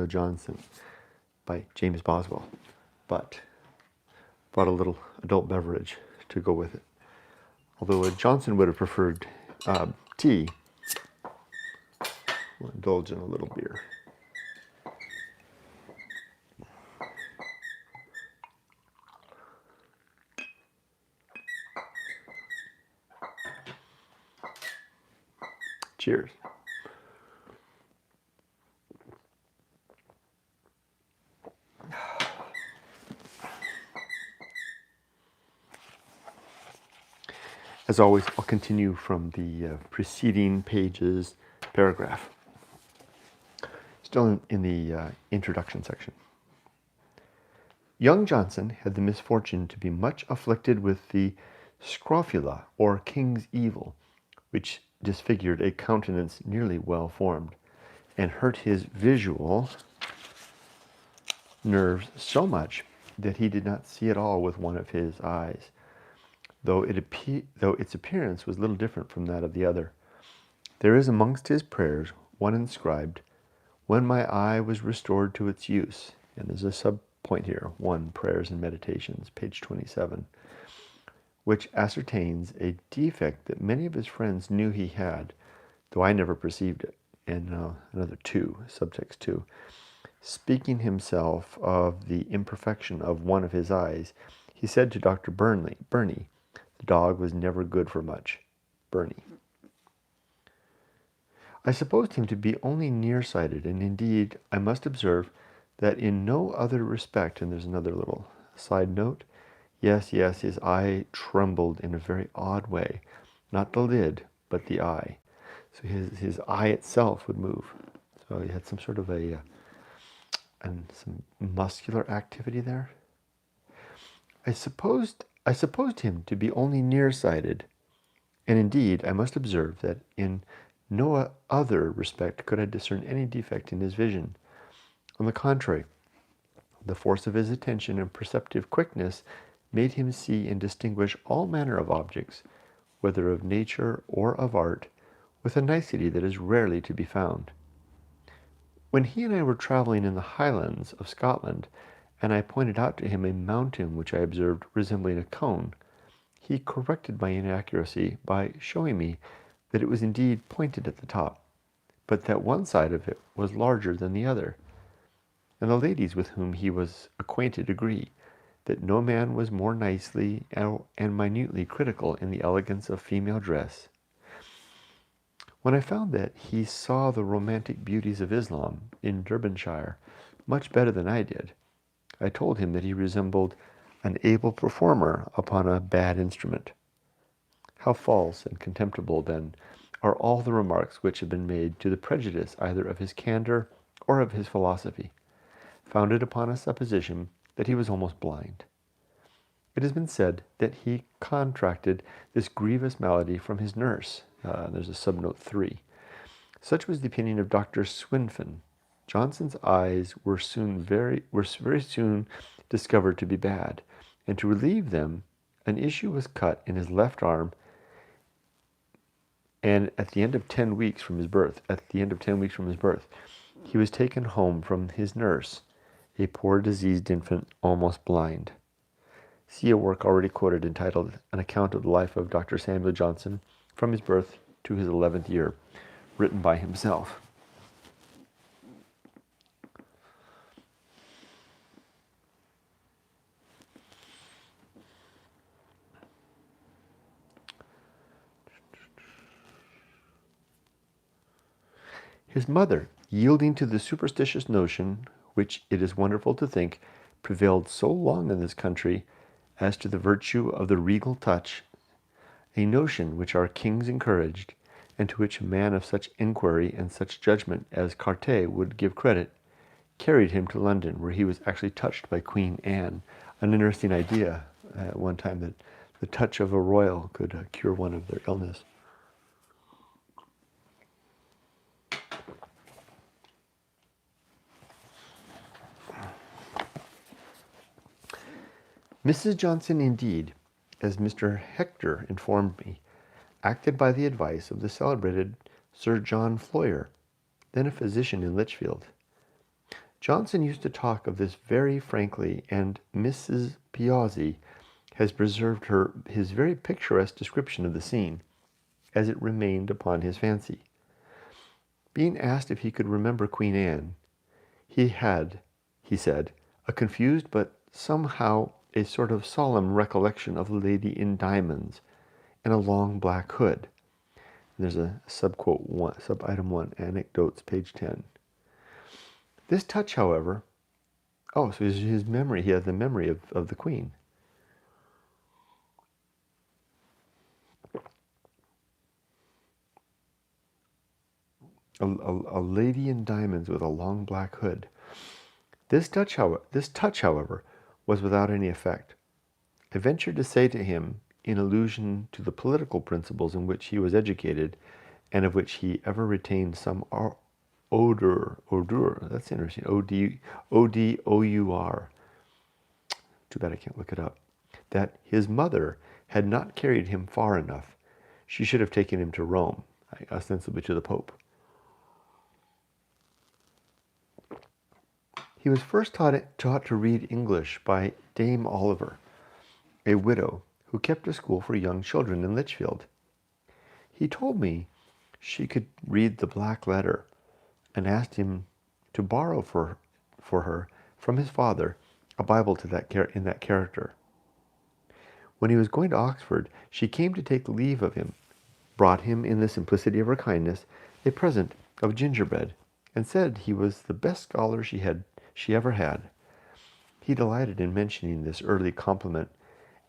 Johnson by James Boswell, but brought a little adult beverage to go with it. Although Johnson would have preferred tea, we'll indulge in a little beer. Cheers. As always, I'll continue from the preceding page's paragraph. Still in the introduction section. Young Johnson had the misfortune to be much afflicted with the scrofula, or king's evil, which disfigured a countenance nearly well formed, and hurt his visual nerves so much that he did not see at all with one of his eyes, though its appearance was little different from that of the other. There is amongst his prayers one inscribed, "When my eye was restored to its use," and there's a sub-point here, 1, Prayers and Meditations, page 27, which ascertains a defect that many of his friends knew he had, though I never perceived it. And another 2, subtext 2. Speaking himself of the imperfection of one of his eyes, he said to Dr. Burney, the dog was never good for much. Burney. I supposed him to be only nearsighted, and indeed I must observe that in no other respect, and there's another little side note, yes, his eye trembled in a very odd way, not the lid, but the eye. So his eye itself would move. So he had some sort of some muscular activity there. I supposed him to be only nearsighted, and indeed I must observe that in no other respect could I discern any defect in his vision. On the contrary, the force of his attention and perceptive quickness made him see and distinguish all manner of objects, whether of nature or of art, with a nicety that is rarely to be found. When he and I were traveling in the highlands of Scotland, and I pointed out to him a mountain which I observed resembling a cone, he corrected my inaccuracy by showing me that it was indeed pointed at the top, but that one side of it was larger than the other. And the ladies with whom he was acquainted agree that no man was more nicely and minutely critical in the elegance of female dress. When I found that he saw the romantic beauties of Islam in Derbyshire much better than I did, I told him that he resembled an able performer upon a bad instrument. How false and contemptible, then, are all the remarks which have been made to the prejudice either of his candor or of his philosophy, founded upon a supposition that he was almost blind. It has been said that he contracted this grievous malady from his nurse. There's a subnote 3. Such was the opinion of Dr. Swinfen. Johnson's eyes were very soon discovered to be bad, and to relieve them, an issue was cut in his left arm, and at the end of 10 weeks from his birth, he was taken home from his nurse, a poor diseased infant, almost blind. See a work already quoted entitled An Account of the Life of Dr. Samuel Johnson from his birth to his 11th year, written by himself. His mother, yielding to the superstitious notion, which it is wonderful to think prevailed so long in this country, as to the virtue of the regal touch, a notion which our kings encouraged, and to which a man of such inquiry and such judgment as Cartier would give credit, carried him to London, where he was actually touched by Queen Anne. An interesting idea at one time that the touch of a royal could cure one of their illness. Mrs. Johnson, indeed, as Mr. Hector informed me, acted by the advice of the celebrated Sir John Floyer, then a physician in Lichfield. Johnson used to talk of this very frankly, and Mrs. Piozzi has preserved his very picturesque description of the scene, as it remained upon his fancy. Being asked if he could remember Queen Anne, he had, he said, a confused but somehow a sort of solemn recollection of the lady in diamonds and a long black hood. And there's a subitem 1, anecdotes, page 10. This touch, however, so his memory, he had the memory of the Queen. A lady in diamonds with a long black hood. This touch, however, was without any effect. I ventured to say to him, in allusion to the political principles in which he was educated, and of which he ever retained some odor, that's interesting, O-D-O-U-R, too bad I can't look it up, that his mother had not carried him far enough. She should have taken him to Rome, ostensibly to the Pope. He was first taught to read English by Dame Oliver, a widow who kept a school for young children in Lichfield. He told me she could read the black letter, and asked him to borrow for her from his father a Bible in that character. When he was going to Oxford, she came to take leave of him, brought him, in the simplicity of her kindness, a present of gingerbread, and said he was the best scholar she ever had. He delighted in mentioning this early compliment,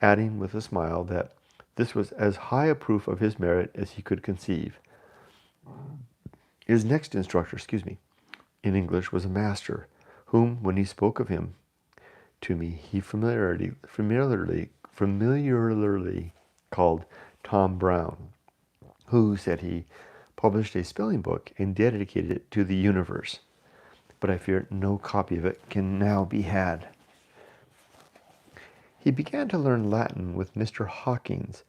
adding with a smile that this was as high a proof of his merit as he could conceive. His next instructor, in English was a master, whom, when he spoke of him to me, he familiarly called Tom Brown, who, said he, published a spelling book and dedicated it to the universe. But I fear no copy of it can now be had. He began to learn Latin with Mr. Hawkins,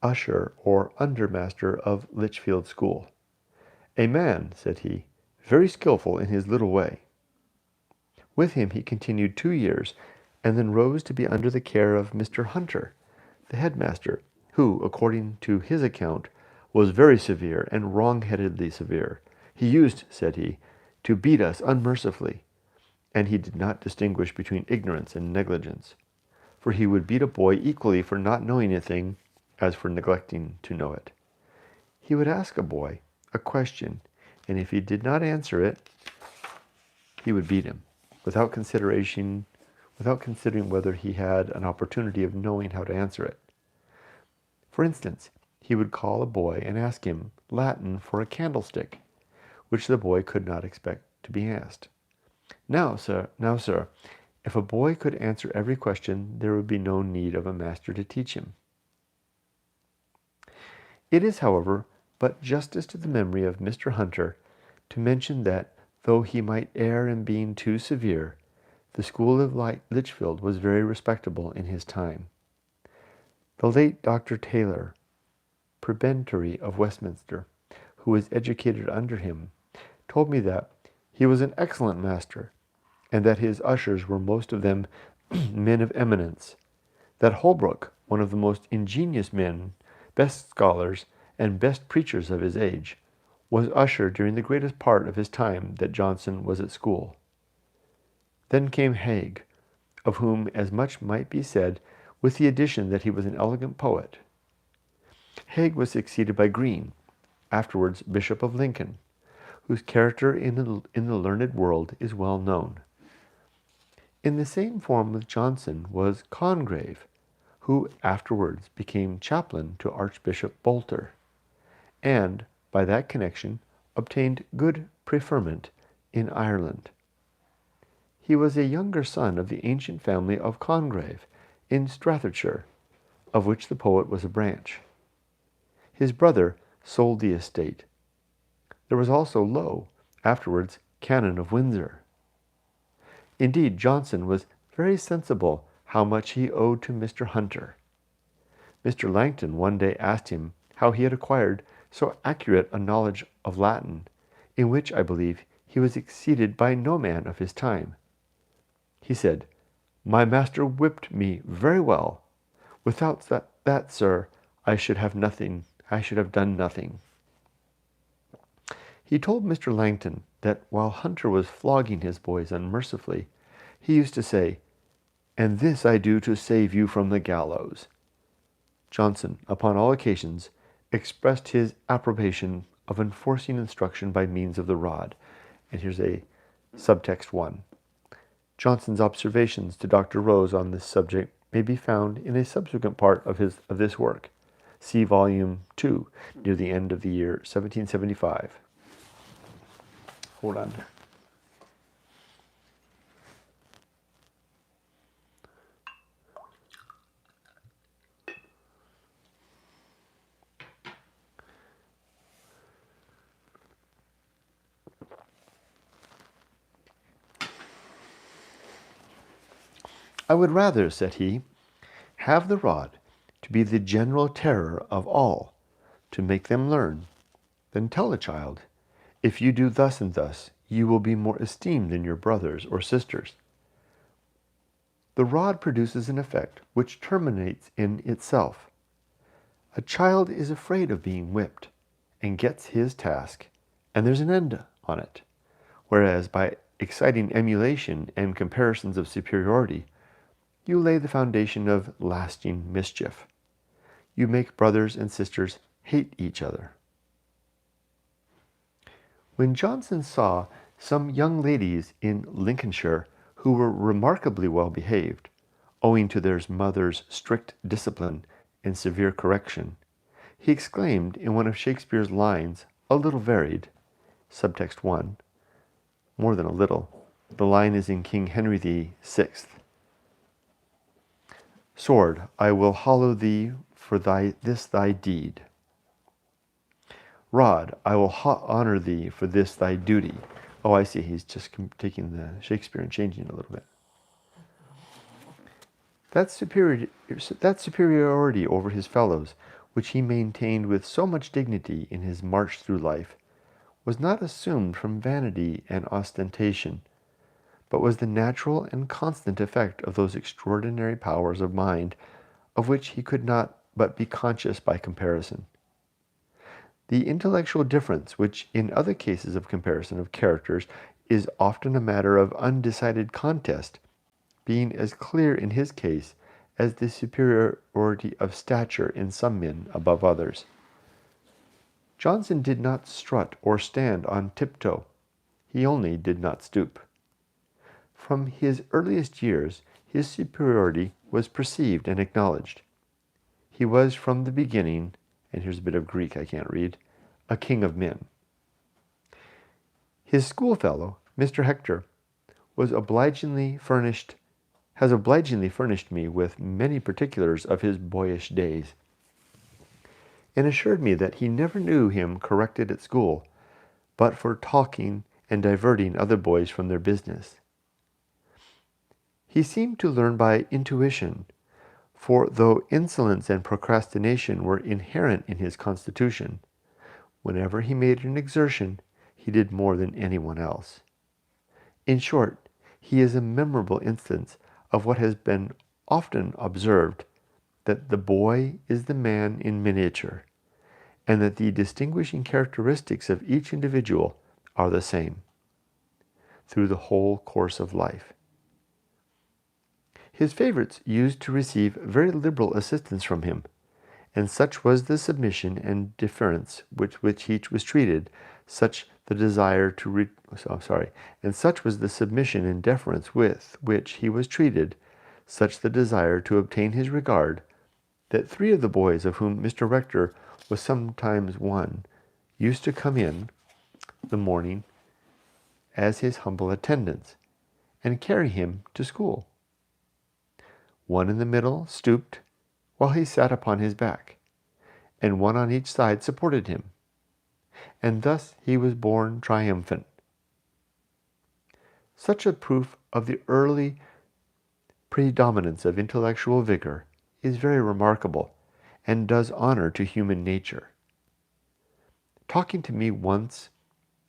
usher or undermaster of Lichfield School. A man, said he, very skilful in his little way. With him he continued 2 years, and then rose to be under the care of Mr. Hunter, the headmaster, who, according to his account, was very severe and wrong-headedly severe. He used, said he, to beat us unmercifully, and he did not distinguish between ignorance and negligence, for he would beat a boy equally for not knowing a thing as for neglecting to know it. He would ask a boy a question, and if he did not answer it, he would beat him, without considering whether he had an opportunity of knowing how to answer it. For instance, he would call a boy and ask him Latin for a candlestick, which the boy could not expect to be asked. Now, sir, if a boy could answer every question, there would be no need of a master to teach him. It is, however, but justice to the memory of Mr. Hunter to mention that, though he might err in being too severe, the school of Lichfield was very respectable in his time. The late Dr. Taylor, prebendary of Westminster, who was educated under him, told me that he was an excellent master, and that his ushers were most of them men of eminence, that Holbrook, one of the most ingenious men, best scholars, and best preachers of his age, was usher during the greatest part of his time that Johnson was at school. Then came Hague, of whom as much might be said, with the addition that he was an elegant poet. Hague was succeeded by Green, afterwards Bishop of Lincoln, whose character in the learned world is well known. In the same form with Johnson was Congreve, who afterwards became chaplain to Archbishop Boulter, and, by that connection, obtained good preferment in Ireland. He was a younger son of the ancient family of Congreve in Staffordshire, of which the poet was a branch. His brother sold the estate. There was also Lowe, afterwards Canon of Windsor. Indeed, Johnson was very sensible how much he owed to Mr. Hunter. Mr. Langton one day asked him how he had acquired so accurate a knowledge of Latin, in which, I believe, he was exceeded by no man of his time. He said, "My master whipped me very well. Without that, sir, I should have done nothing." He told Mr. Langton that while Hunter was flogging his boys unmercifully, he used to say, "And this I do to save you from the gallows." Johnson, upon all occasions, expressed his approbation of enforcing instruction by means of the rod. And here's a subtext 1. Johnson's observations to Dr. Rose on this subject may be found in a subsequent part of this work. See Volume 2, near the end of the year 1775. Hold on. "I would rather," said he, "have the rod to be the general terror of all, to make them learn, than tell a child, if you do thus and thus, you will be more esteemed than your brothers or sisters. The rod produces an effect which terminates in itself. A child is afraid of being whipped, and gets his task, and there's an end on it. Whereas by exciting emulation and comparisons of superiority, you lay the foundation of lasting mischief. You make brothers and sisters hate each other." When Johnson saw some young ladies in Lincolnshire who were remarkably well behaved, owing to their mother's strict discipline and severe correction, he exclaimed in one of Shakespeare's lines, a little varied, subtext 1, more than a little, the line is in King Henry VI. "Sword, I will hollow thee for this thy deed. Rod, I will honor thee for this thy duty." Oh, I see. He's just taking the Shakespeare and changing it a little bit. That superiority over his fellows, which he maintained with so much dignity in his march through life, was not assumed from vanity and ostentation, but was the natural and constant effect of those extraordinary powers of mind of which he could not but be conscious by comparison. The intellectual difference, which in other cases of comparison of characters is often a matter of undecided contest, being as clear in his case as the superiority of stature in some men above others. Johnson did not strut or stand on tiptoe. He only did not stoop. From his earliest years, his superiority was perceived and acknowledged. He was from the beginning, and here's a bit of Greek I can't read, a king of men. His schoolfellow, Mr. Hector, has obligingly furnished me with many particulars of his boyish days, and assured me that he never knew him corrected at school, but for talking and diverting other boys from their business. He seemed to learn by intuition, for though insolence and procrastination were inherent in his constitution, whenever he made an exertion, he did more than anyone else. In short, he is a memorable instance of what has been often observed, that the boy is the man in miniature, and that the distinguishing characteristics of each individual are the same through the whole course of life. His favorites used to receive very liberal assistance from him, and such was the submission and deference with which he was treated, such the desire to and such was the submission and deference with which he was treated, such the desire to obtain his regard, that 3 of the boys of whom Mr. Rector was sometimes one used to come in the morning as his humble attendants, and carry him to school. One in the middle stooped, while he sat upon his back, and one on each side supported him, and thus he was borne triumphant. Such a proof of the early predominance of intellectual vigor is very remarkable, and does honor to human nature. Talking to me once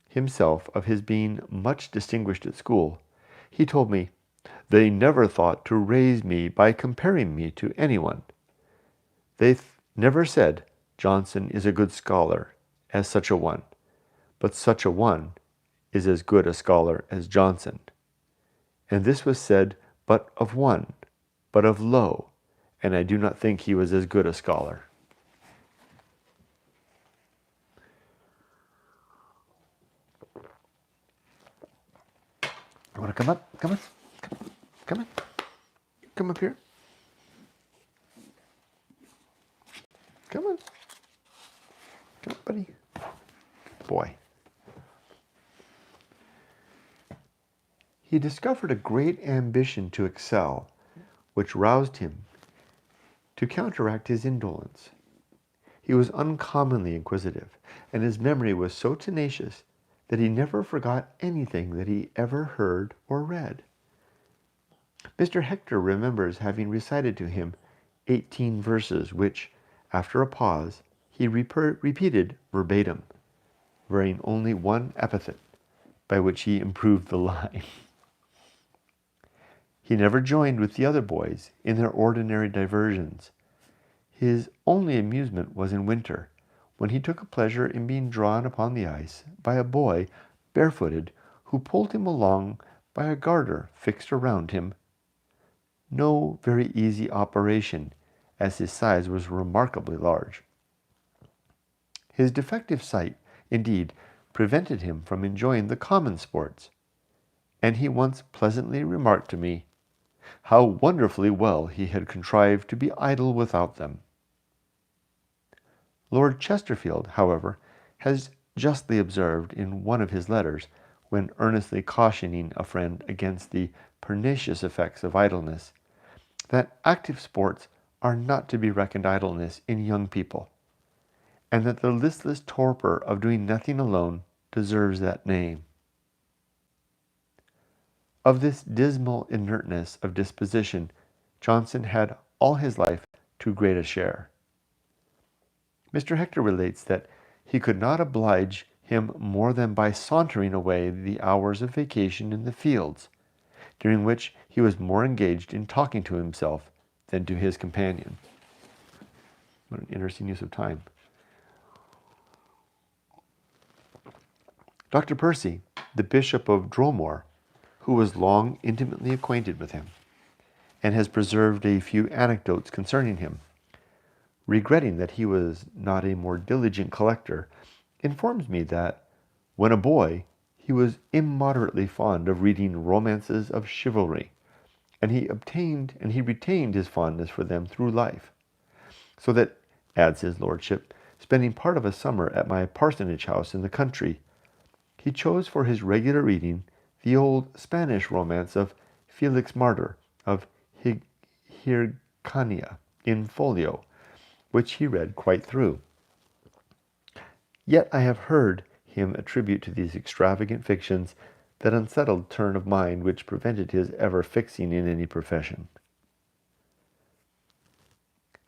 himself of his being much distinguished at school, he told me, "They never thought to raise me by comparing me to anyone. They never said, 'Johnson is a good scholar,' as such a one, but such a one is as good a scholar as Johnson. And this was said but of one, but of Lowe, and I do not think he was as good a scholar." You want to come up? Come on. Come on. Come up here. Come on. Come on, buddy. Boy. He discovered a great ambition to excel, which roused him to counteract his indolence. He was uncommonly inquisitive, and his memory was so tenacious that he never forgot anything that he ever heard or read. Mr. Hector remembers having recited to him 18 verses, which, after a pause, he repeated verbatim, varying only one epithet, by which he improved the line. He never joined with the other boys in their ordinary diversions. His only amusement was in winter, when he took a pleasure in being drawn upon the ice by a boy barefooted who pulled him along by a garter fixed around him. No very easy operation, as his size was remarkably large. His defective sight, indeed, prevented him from enjoying the common sports, and he once pleasantly remarked to me how wonderfully well he had contrived to be idle without them. Lord Chesterfield, however, has justly observed in one of his letters, when earnestly cautioning a friend against the pernicious effects of idleness, that active sports are not to be reckoned idleness in young people, and that the listless torpor of doing nothing alone deserves that name. Of this dismal inertness of disposition, Johnson had all his life too great a share. Mr. Hector relates that he could not oblige him more than by sauntering away the hours of vacation in the fields, during which he was more engaged in talking to himself than to his companion. What an interesting use of time. Dr. Percy, the Bishop of Dromore, who was long intimately acquainted with him, and has preserved a few anecdotes concerning him, regretting that he was not a more diligent collector, informs me that, when a boy, he was immoderately fond of reading romances of chivalry, and he retained his fondness for them through life, so that, adds his lordship, spending part of a summer at my parsonage house in the country, he chose for his regular reading the old Spanish romance of Felix Martyr of Hircania in folio, which he read quite through. Yet I have heard him attribute to these extravagant fictions that unsettled turn of mind which prevented his ever fixing in any profession.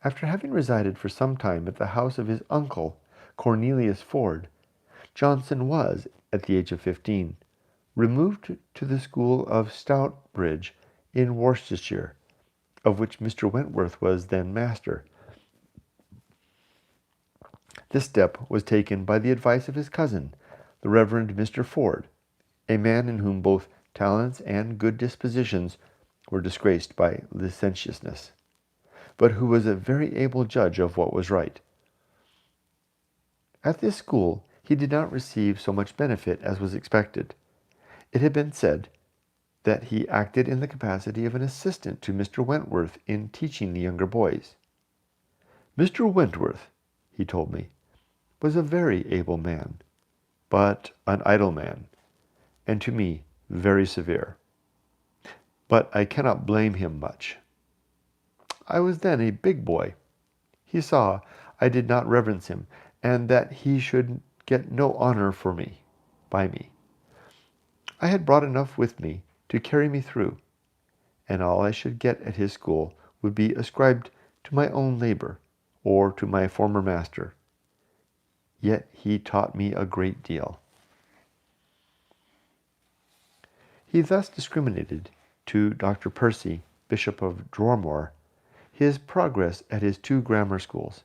After having resided for some time at the house of his uncle, Cornelius Ford, Johnson was, at the age of 15, removed to the school of Stoutbridge in Worcestershire, of which Mr. Wentworth was then master. This step was taken by the advice of his cousin, the Reverend Mr. Ford, a man in whom both talents and good dispositions were disgraced by licentiousness, but who was a very able judge of what was right. At this school he did not receive so much benefit as was expected. It had been said that he acted in the capacity of an assistant to Mr. Wentworth in teaching the younger boys. Mr. Wentworth, he told me, was a very able man, but an idle man, and to me very severe. But I cannot blame him much. I was then a big boy. He saw I did not reverence him, and that he should get no honor for me, by me. I had brought enough with me to carry me through, and all I should get at his school would be ascribed to my own labor, or to my former master. Yet he taught me a great deal. He thus discriminated to Dr. Percy, Bishop of Dromore, his progress at his 2 grammar schools.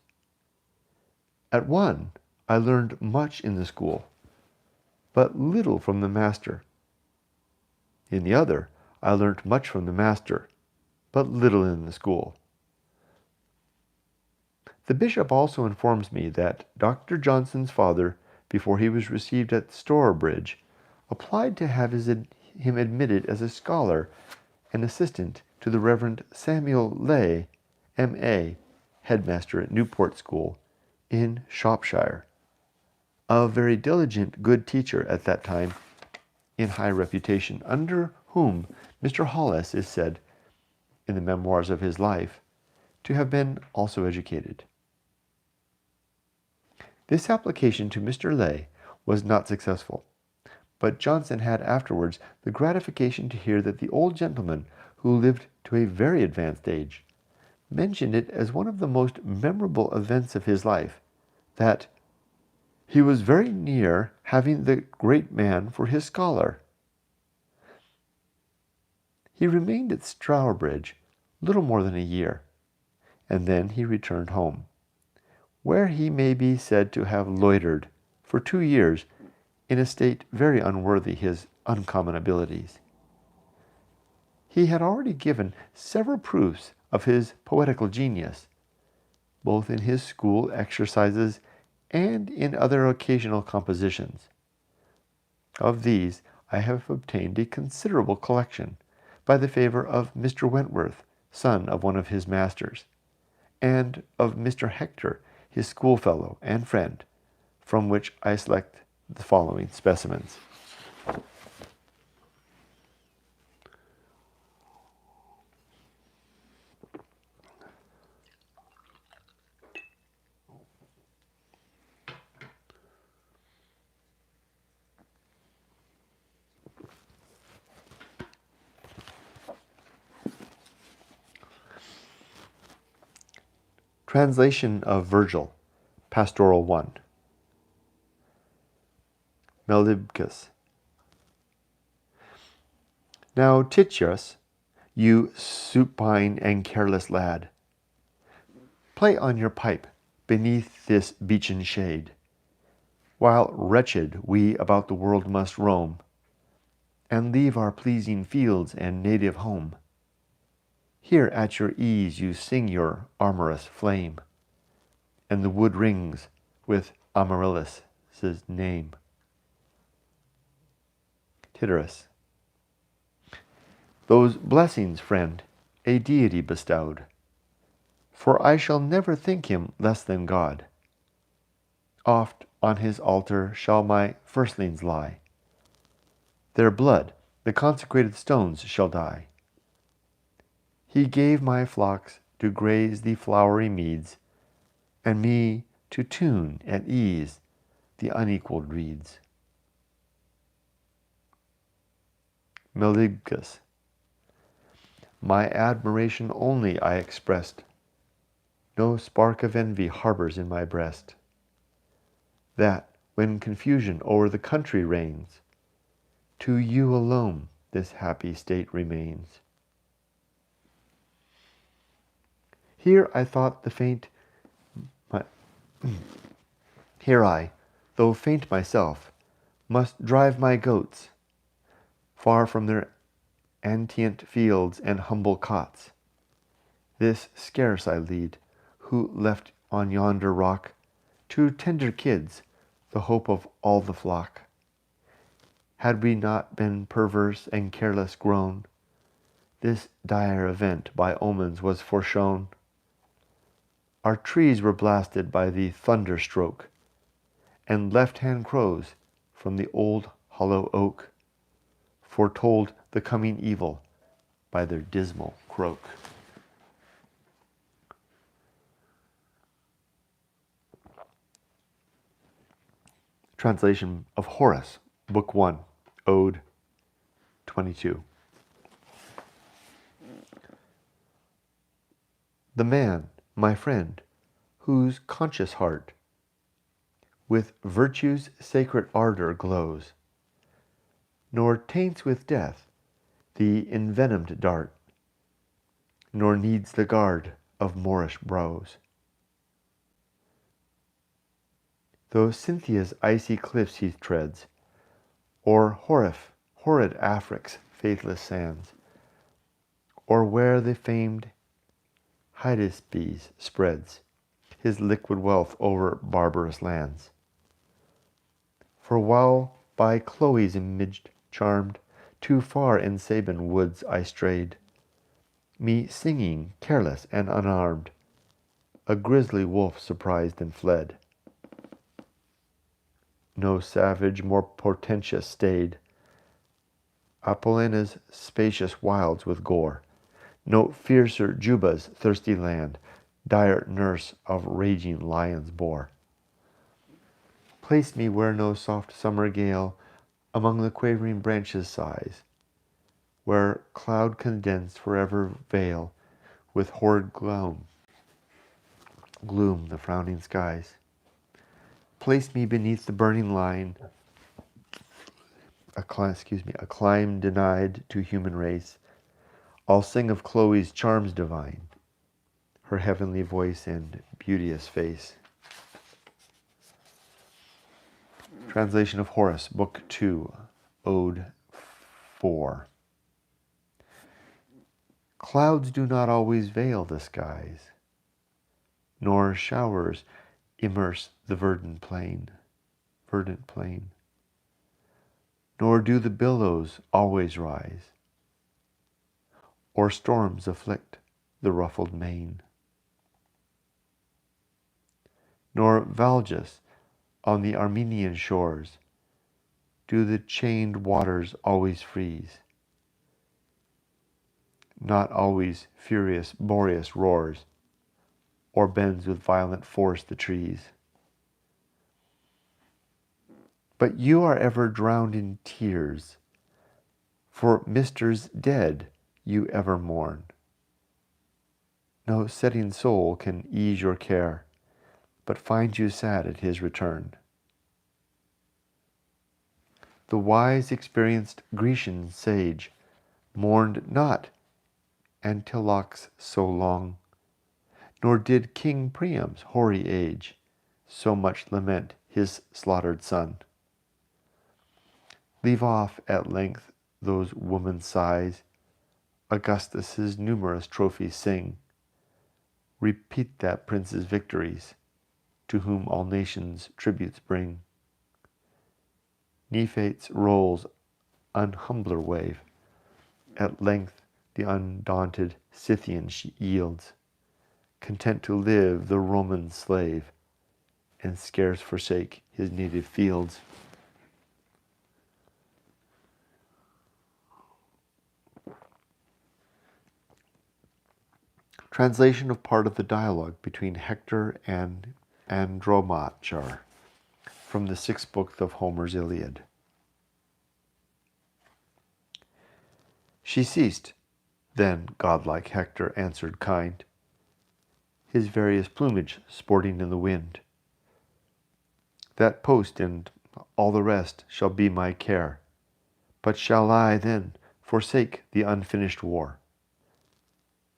At one, I learned much in the school, but little from the master. In the other, I learnt much from the master, but little in the school. The bishop also informs me that Dr. Johnson's father, before he was received at Stourbridge, applied to have him admitted as a scholar and assistant to the Reverend Samuel Leigh, M.A., headmaster at Newport School in Shropshire, a very diligent, good teacher at that time in high reputation, under whom Mr. Hollis is said, in the memoirs of his life, to have been also educated. This application to Mr. Leigh was not successful, but Johnson had afterwards the gratification to hear that the old gentleman, who lived to a very advanced age, mentioned it as one of the most memorable events of his life, that he was very near having the great man for his scholar. He remained at Stourbridge little more than a year, and then he returned home, where he may be said to have loitered for 2 years in a state very unworthy his uncommon abilities. He had already given several proofs of his poetical genius, both in his school exercises and in other occasional compositions. Of these I have obtained a considerable collection by the favor of Mr. Wentworth, son of one of his masters, and of Mr. Hector, his schoolfellow and friend, from which I select the following specimens. Translation of Virgil, Pastoral 1. Melibcus. Now, Titius, you supine and careless lad, play on your pipe beneath this beechen shade, while wretched we about the world must roam, and leave our pleasing fields and native home. Here at your ease you sing your amorous flame, and the wood rings with Amaryllis' name. Tityrus. Those blessings, friend, a deity bestowed, for I shall never think him less than God. Oft on his altar shall my firstlings lie, their blood the consecrated stones shall dye. He gave my flocks to graze the flowery meads, and me to tune at ease the unequalled reeds. Melibcus. My admiration only I expressed, no spark of envy harbors in my breast, that, when confusion o'er the country reigns, to you alone this happy state remains. Here I thought the faint, here I, though faint myself, must drive my goats far from their antient fields and humble cots. This scarce I lead, who left on yonder rock 2 tender kids, the hope of all the flock. Had we not been perverse and careless grown, this dire event by omens was foreshown. Our trees were blasted by the thunder stroke, and left-hand crows from the old hollow oak foretold the coming evil by their dismal croak. Translation of Horus, Book 1, Ode 22. The man, my friend, whose conscious heart with virtue's sacred ardor glows, nor taints with death the envenomed dart, nor needs the guard of Moorish brows. Though Cynthia's icy cliffs he treads, or horrid Afric's faithless sands, or where the famed Hydaspes spreads his liquid wealth over barbarous lands. For while by Chloe's image charmed, too far in Sabine woods I strayed, me singing, careless and unarmed, a grisly wolf surprised and fled. No savage more portentous stayed Apollona's spacious wilds with gore, no fiercer Juba's thirsty land, dire nurse of raging lions bore. Place me where no soft summer gale among the quavering branches sighs, where cloud condensed forever veil with horrid gloom the frowning skies. Place me beneath the burning line, a clime denied to human race. I'll sing of Chloe's charms divine, her heavenly voice and beauteous face. Translation of Horus, Book 2, Ode 4. Clouds do not always veil the skies, nor showers immerse the verdant plain. Nor do the billows always rise, or storms afflict the ruffled main. Nor Valgus on the Armenian shores do the chained waters always freeze. Not always furious Boreas roars, or bends with violent force the trees. But you are ever drowned in tears, for Misters dead you ever mourn. No setting soul can ease your care, but find you sad at his return. The wise experienced Grecian sage mourned not Antilochus so long, nor did King Priam's hoary age so much lament his slaughtered son. Leave off at length those woman's sighs, Augustus's numerous trophies sing. Repeat that prince's victories, to whom all nations tributes bring. Nephates rolls an humbler wave, at length the undaunted Scythian she yields, content to live the Roman slave, and scarce forsake his native fields. Translation of part of the dialogue between Hector and Andromachar from the 6th book of Homer's Iliad. She ceased. Then godlike Hector answered kind, his various plumage sporting in the wind. That post and all the rest shall be my care, but shall I then forsake the unfinished war?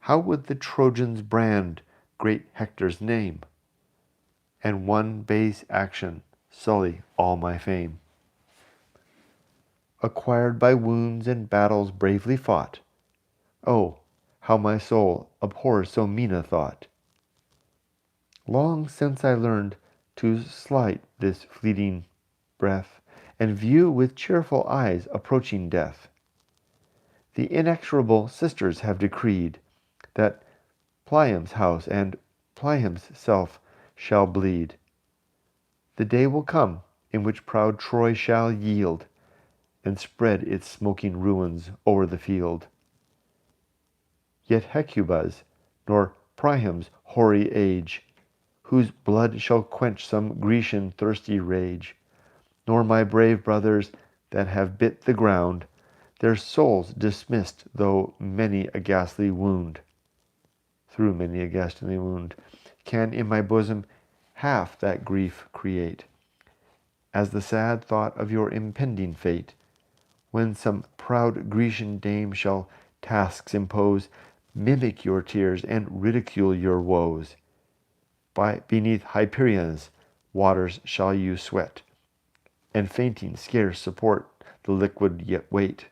How would the Trojans brand great Hector's name, and one base action sully all my fame? Acquired by wounds and battles bravely fought, oh, how my soul abhors so mean a thought! Long since I learned to slight this fleeting breath, and view with cheerful eyes approaching death. The inexorable sisters have decreed that Priam's house and Priam's self shall bleed. The day will come in which proud Troy shall yield, and spread its smoking ruins o'er the field. Yet Hecuba's, nor Priam's hoary age, whose blood shall quench some Grecian thirsty rage, nor my brave brothers that have bit the ground, their souls dismissed through many a ghastly wound, can in my bosom half that grief create, as the sad thought of your impending fate, When some proud Grecian dame shall tasks impose, mimic your tears and ridicule your woes. Beneath Hyperion's waters shall you sweat, and fainting scarce support the liquid yet weight.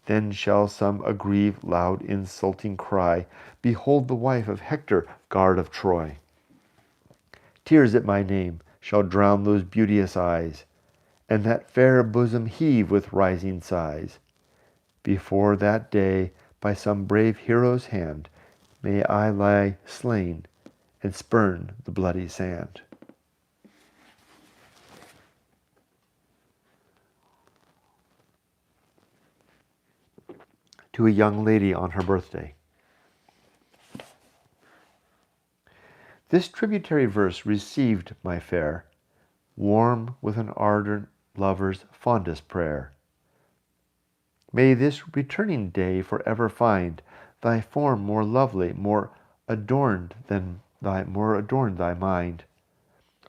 Then shall some aggrieved loud insulting cry, Behold the wife of Hector, guard of Troy. Tears at my name shall drown those beauteous eyes, and that fair bosom heave with rising sighs. Before that day, by some brave hero's hand, may I lie slain and spurn the bloody sand. To a young lady on her birthday. This tributary verse received, my fair, warm with an ardent lover's fondest prayer. May this returning day forever find thy form more lovely, more adorned thy mind.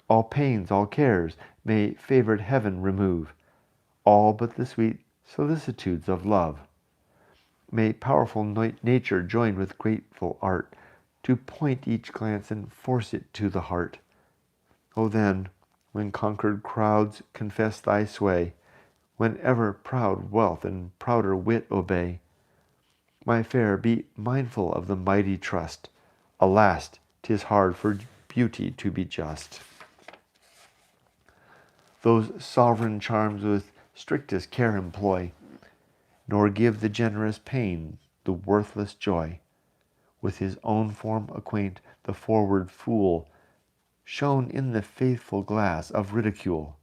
All pains, all cares, may favored heaven remove, all but the sweet solicitudes of love. May powerful nature join with grateful art to point each glance and force it to the heart. O then, when conquered crowds confess thy sway, whenever proud wealth and prouder wit obey, my fair, be mindful of the mighty trust. Alas, 'tis hard for beauty to be just. Those sovereign charms with strictest care employ, nor give the generous pain the worthless joy. With his own form acquaint the forward fool, shone in the faithful glass of ridicule.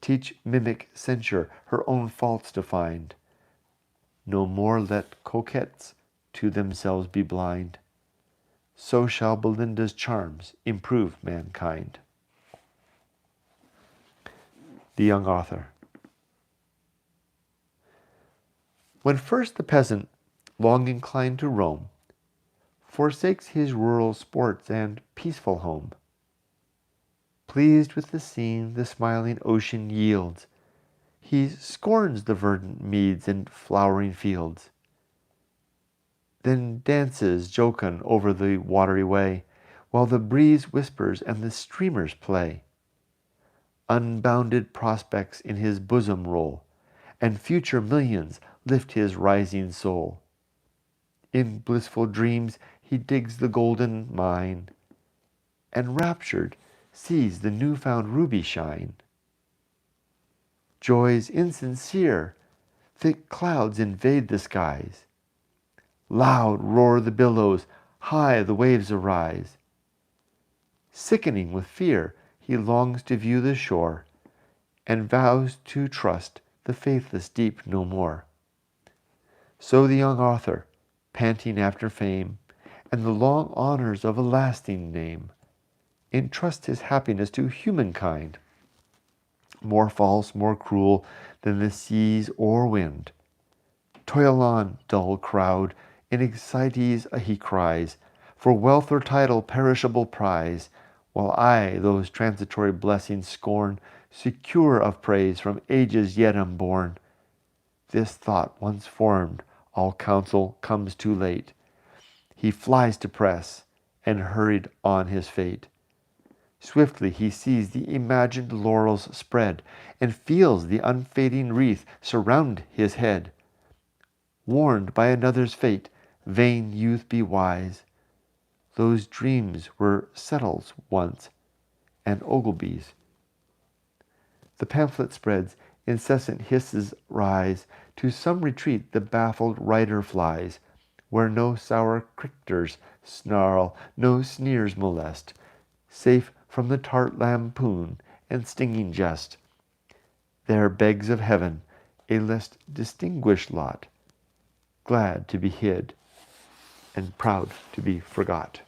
Teach mimic censure her own faults to find. No more let coquettes to themselves be blind. So shall Belinda's charms improve mankind. The young author. When first the peasant, long inclined to roam, forsakes his rural sports and peaceful home, pleased with the scene the smiling ocean yields, he scorns the verdant meads and flowering fields. Then dances jocund over the watery way, while the breeze whispers and the streamers play. Unbounded prospects in his bosom roll, and future millions lift his rising soul. In blissful dreams he digs the golden mine, and raptured sees the new-found ruby shine. Joys insincere, thick clouds invade the skies. Loud roar the billows, high the waves arise. Sickening with fear, he longs to view the shore, and vows to trust the faithless deep no more. So the young author, panting after fame, and the long honors of a lasting name, entrusts his happiness to humankind, more false, more cruel than the seas or wind. Toil on, dull crowd, in anxieties he cries, for wealth or title perishable prize, while I those transitory blessings scorn, secure of praise from ages yet unborn. This thought once formed, all counsel comes too late. He flies to press, and hurried on his fate. Swiftly he sees the imagined laurels spread, and feels the unfading wreath surround his head. Warned by another's fate, vain youth, be wise. Those dreams were settles once, and Ogilby's. The pamphlet spreads, incessant hisses rise, to some retreat the baffled writer flies, where no sour cricters snarl, no sneers molest, safe from the tart lampoon and stinging jest. There begs of heaven a less distinguished lot, glad to be hid and proud to be forgot.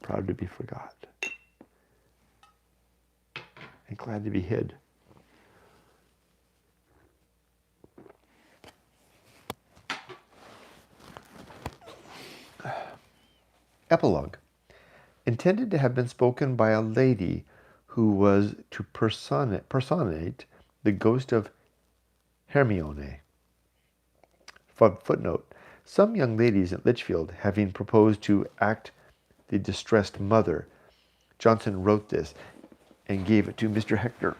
Proud to be forgot. And glad to be hid. Epilogue. Intended to have been spoken by a lady who was to personate the ghost of Hermione. Footnote: some young ladies at Lichfield having proposed to act the distressed mother, Johnson wrote this and gave it to Mr. Hector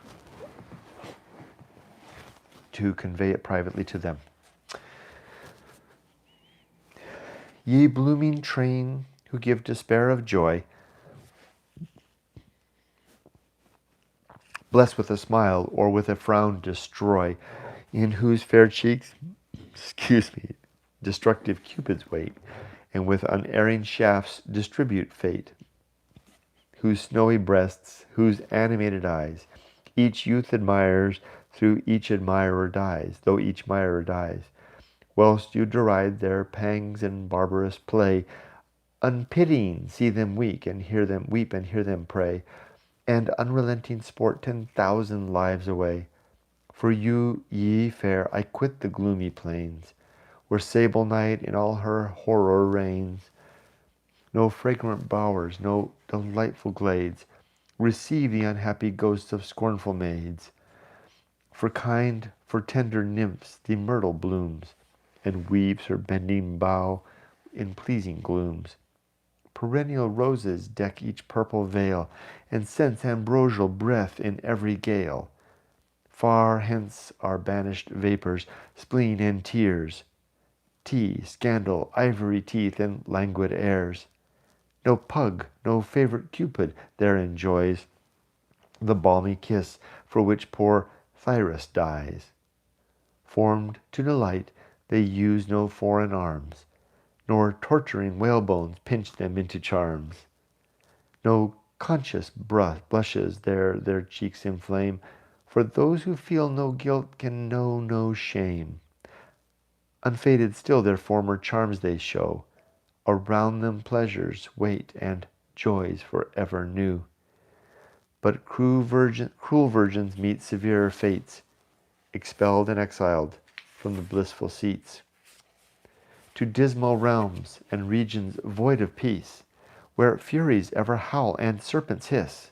to convey it privately to them. Ye blooming train, who give despair of joy, bless with a smile or with a frown destroy, in whose fair cheeks, destructive cupids wait, and with unerring shafts distribute fate, whose snowy breasts, whose animated eyes, each youth admires, through each admirer dies, though each admirer dies. Whilst you deride their pangs and barbarous play, unpitying see them weep and hear them pray, and unrelenting sport 10,000 lives away. For you, ye fair, I quit the gloomy plains, where sable night in all her horror reigns. No fragrant bowers, no delightful glades receive the unhappy ghosts of scornful maids. For tender nymphs the myrtle blooms, and weaves her bending bough in pleasing glooms. Perennial roses deck each purple vale, and scents ambrosial breath in every gale. Far hence are banished vapours, spleen and tears, tea, scandal, ivory teeth, and languid airs. No pug, no favourite Cupid there enjoys the balmy kiss for which poor Thyras dies. Formed to delight, they use no foreign arms, nor torturing whalebones pinch them into charms. No conscious blushes their cheeks inflame, for those who feel no guilt can know no shame. Unfaded still their former charms they show, around them pleasures wait and joys for ever new. But cruel virgins meet severer fates, expelled and exiled from the blissful seats, to dismal realms and regions void of peace, where furies ever howl and serpents hiss.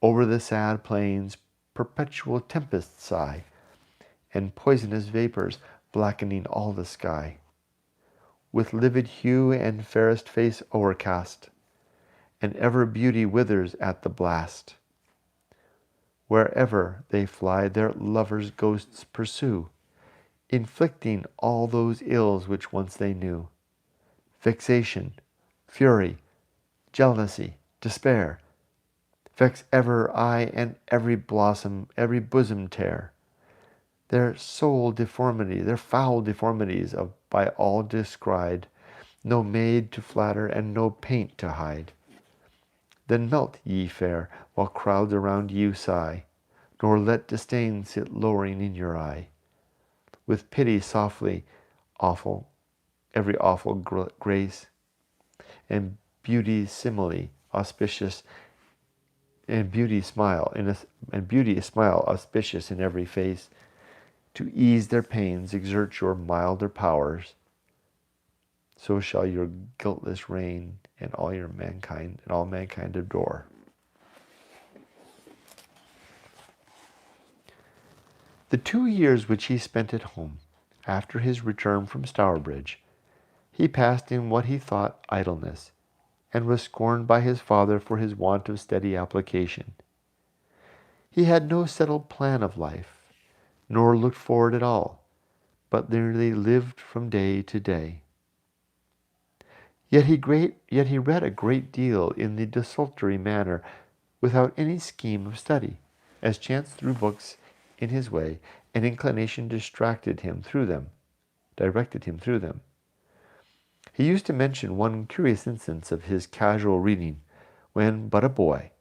Over the sad plains perpetual tempests sigh, and poisonous vapours blackening all the sky. With livid hue and fairest face o'ercast, and ever beauty withers at the blast. Wherever they fly their lovers' ghosts pursue, inflicting all those ills which once they knew. Vexation, fury, jealousy, despair, vex ever eye and every bosom tear. Their foul deformities by all descried, no maid to flatter and no paint to hide. Then melt, ye fair, while crowds around you sigh, nor let disdain sit lowering in your eye. With pity softly, every awful grace, and beauty simile auspicious, and beauty smile auspicious in every face. To ease their pains, exert your milder powers. So shall your guiltless reign, and all mankind adore. The 2 years which he spent at home, after his return from Stourbridge, he passed in what he thought idleness, and was scorned by his father for his want of steady application. He had no settled plan of life, nor looked forward at all, but merely lived from day to day. Yet he read a great deal in the desultory manner, without any scheme of study, as chance threw books in his way, and inclination directed him through them. He used to mention one curious instance of his casual reading, when but a boy.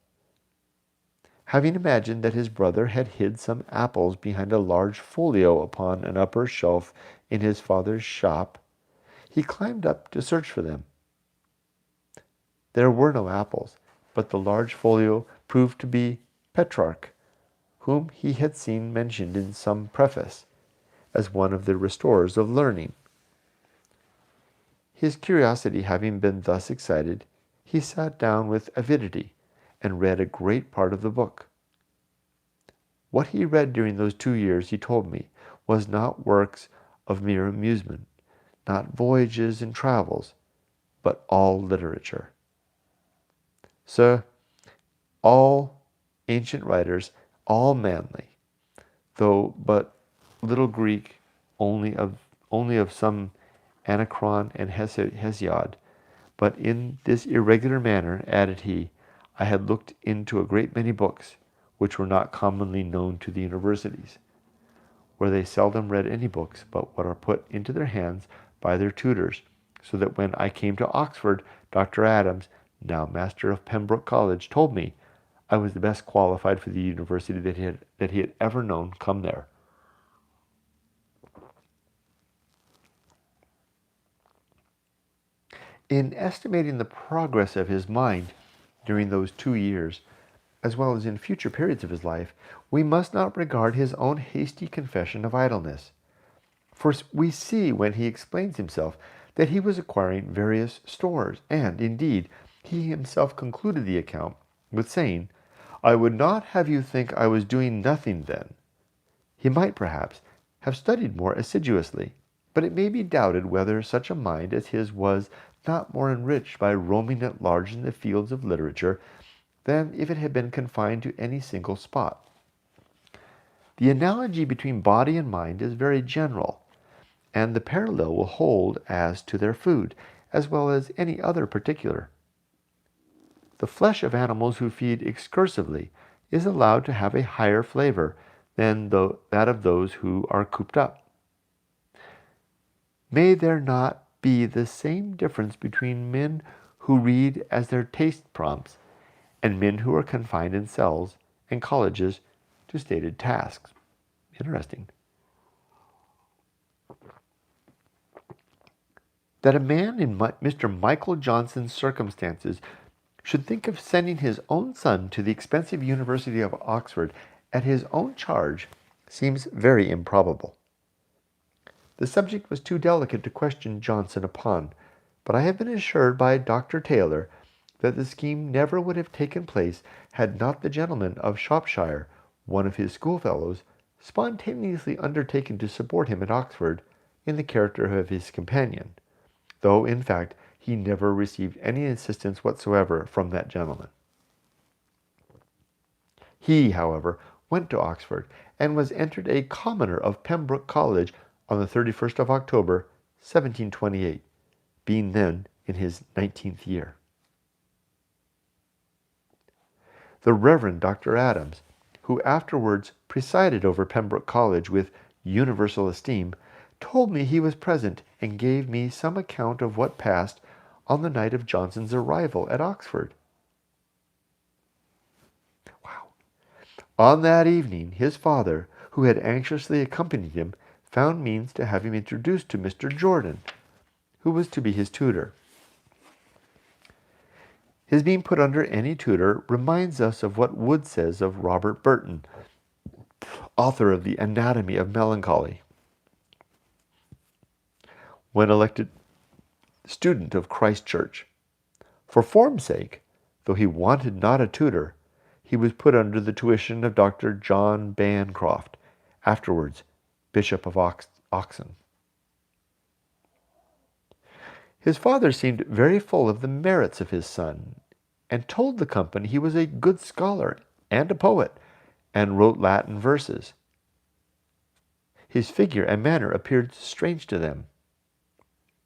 Having imagined that his brother had hid some apples behind a large folio upon an upper shelf in his father's shop, he climbed up to search for them. There were no apples, but the large folio proved to be Petrarch, whom he had seen mentioned in some preface, as one of the restorers of learning. His curiosity having been thus excited, he sat down with avidity, and read a great part of the book. What he read during those 2 years, he told me, was not works of mere amusement, not voyages and travels, but all literature. Sir, all ancient writers, all manly, though but little Greek, only of some Anacron and Hesiod, but in this irregular manner, added he, I had looked into a great many books, which were not commonly known to the universities, where they seldom read any books but what are put into their hands by their tutors, so that when I came to Oxford, Dr. Adams, now master of Pembroke College, told me I was the best qualified for the university that he had ever known come there. In estimating the progress of his mind during those 2 years, as well as in future periods of his life, we must not regard his own hasty confession of idleness. For we see when he explains himself that he was acquiring various stores, and, indeed, he himself concluded the account with saying, I would not have you think I was doing nothing then. He might, perhaps, have studied more assiduously, but it may be doubted whether such a mind as his was not more enriched by roaming at large in the fields of literature than if it had been confined to any single spot. The analogy between body and mind is very general, and the parallel will hold as to their food, as well as any other particular. The flesh of animals who feed excursively is allowed to have a higher flavor than that of those who are cooped up. May there not be the same difference between men who read as their taste prompts and men who are confined in cells and colleges to stated tasks? Interesting. That a man in Mr. Michael Johnson's circumstances should think of sending his own son to the expensive University of Oxford at his own charge seems very improbable. The subject was too delicate to question Johnson upon, but I have been assured by Dr. Taylor that the scheme never would have taken place had not the gentleman of Shropshire, one of his schoolfellows, spontaneously undertaken to support him at Oxford in the character of his companion, though, in fact, he never received any assistance whatsoever from that gentleman. He, however, went to Oxford, and was entered a commoner of Pembroke College on the 31st of October, 1728, being then in his 19th year. The Reverend Dr. Adams, who afterwards presided over Pembroke College with universal esteem, told me he was present and gave me some account of what passed on the night of Johnson's arrival at Oxford. Wow. On that evening, his father, who had anxiously accompanied him, found means to have him introduced to Mr. Jordan, who was to be his tutor. His being put under any tutor reminds us of what Wood says of Robert Burton, author of The Anatomy of Melancholy. When elected student of Christ Church, for form's sake, though he wanted not a tutor, he was put under the tuition of Dr. John Bancroft, afterwards Bishop of Oxon. His father seemed very full of the merits of his son, and told the company he was a good scholar and a poet, and wrote Latin verses. His figure and manner appeared strange to them,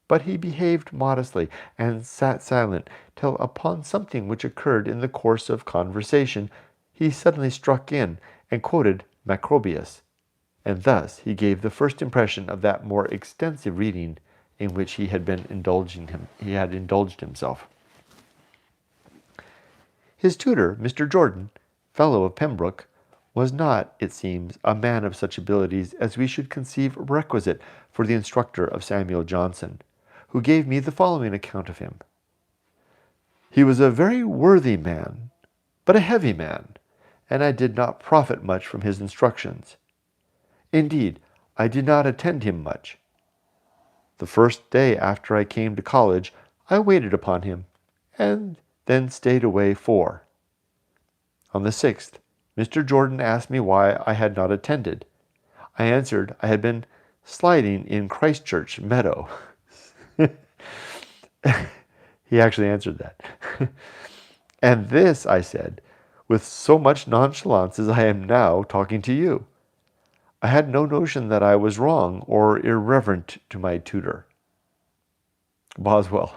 but he behaved modestly and sat silent till upon something which occurred in the course of conversation he suddenly struck in and quoted Macrobius, and thus he gave the first impression of that more extensive reading in which he had indulged himself. His tutor, Mr. Jordan, fellow of Pembroke, was not, it seems, a man of such abilities as we should conceive requisite for the instructor of Samuel Johnson, who gave me the following account of him. He was a very worthy man, but a heavy man, and I did not profit much from his instructions. Indeed, I did not attend him much. The first day after I came to college, I waited upon him, and then stayed away 4. On the 6th, Mr. Jordan asked me why I had not attended. I answered I had been sliding in Christchurch Meadow. He actually answered that. And this, I said, with so much nonchalance as I am now talking to you. I had no notion that I was wrong or irreverent to my tutor. Boswell.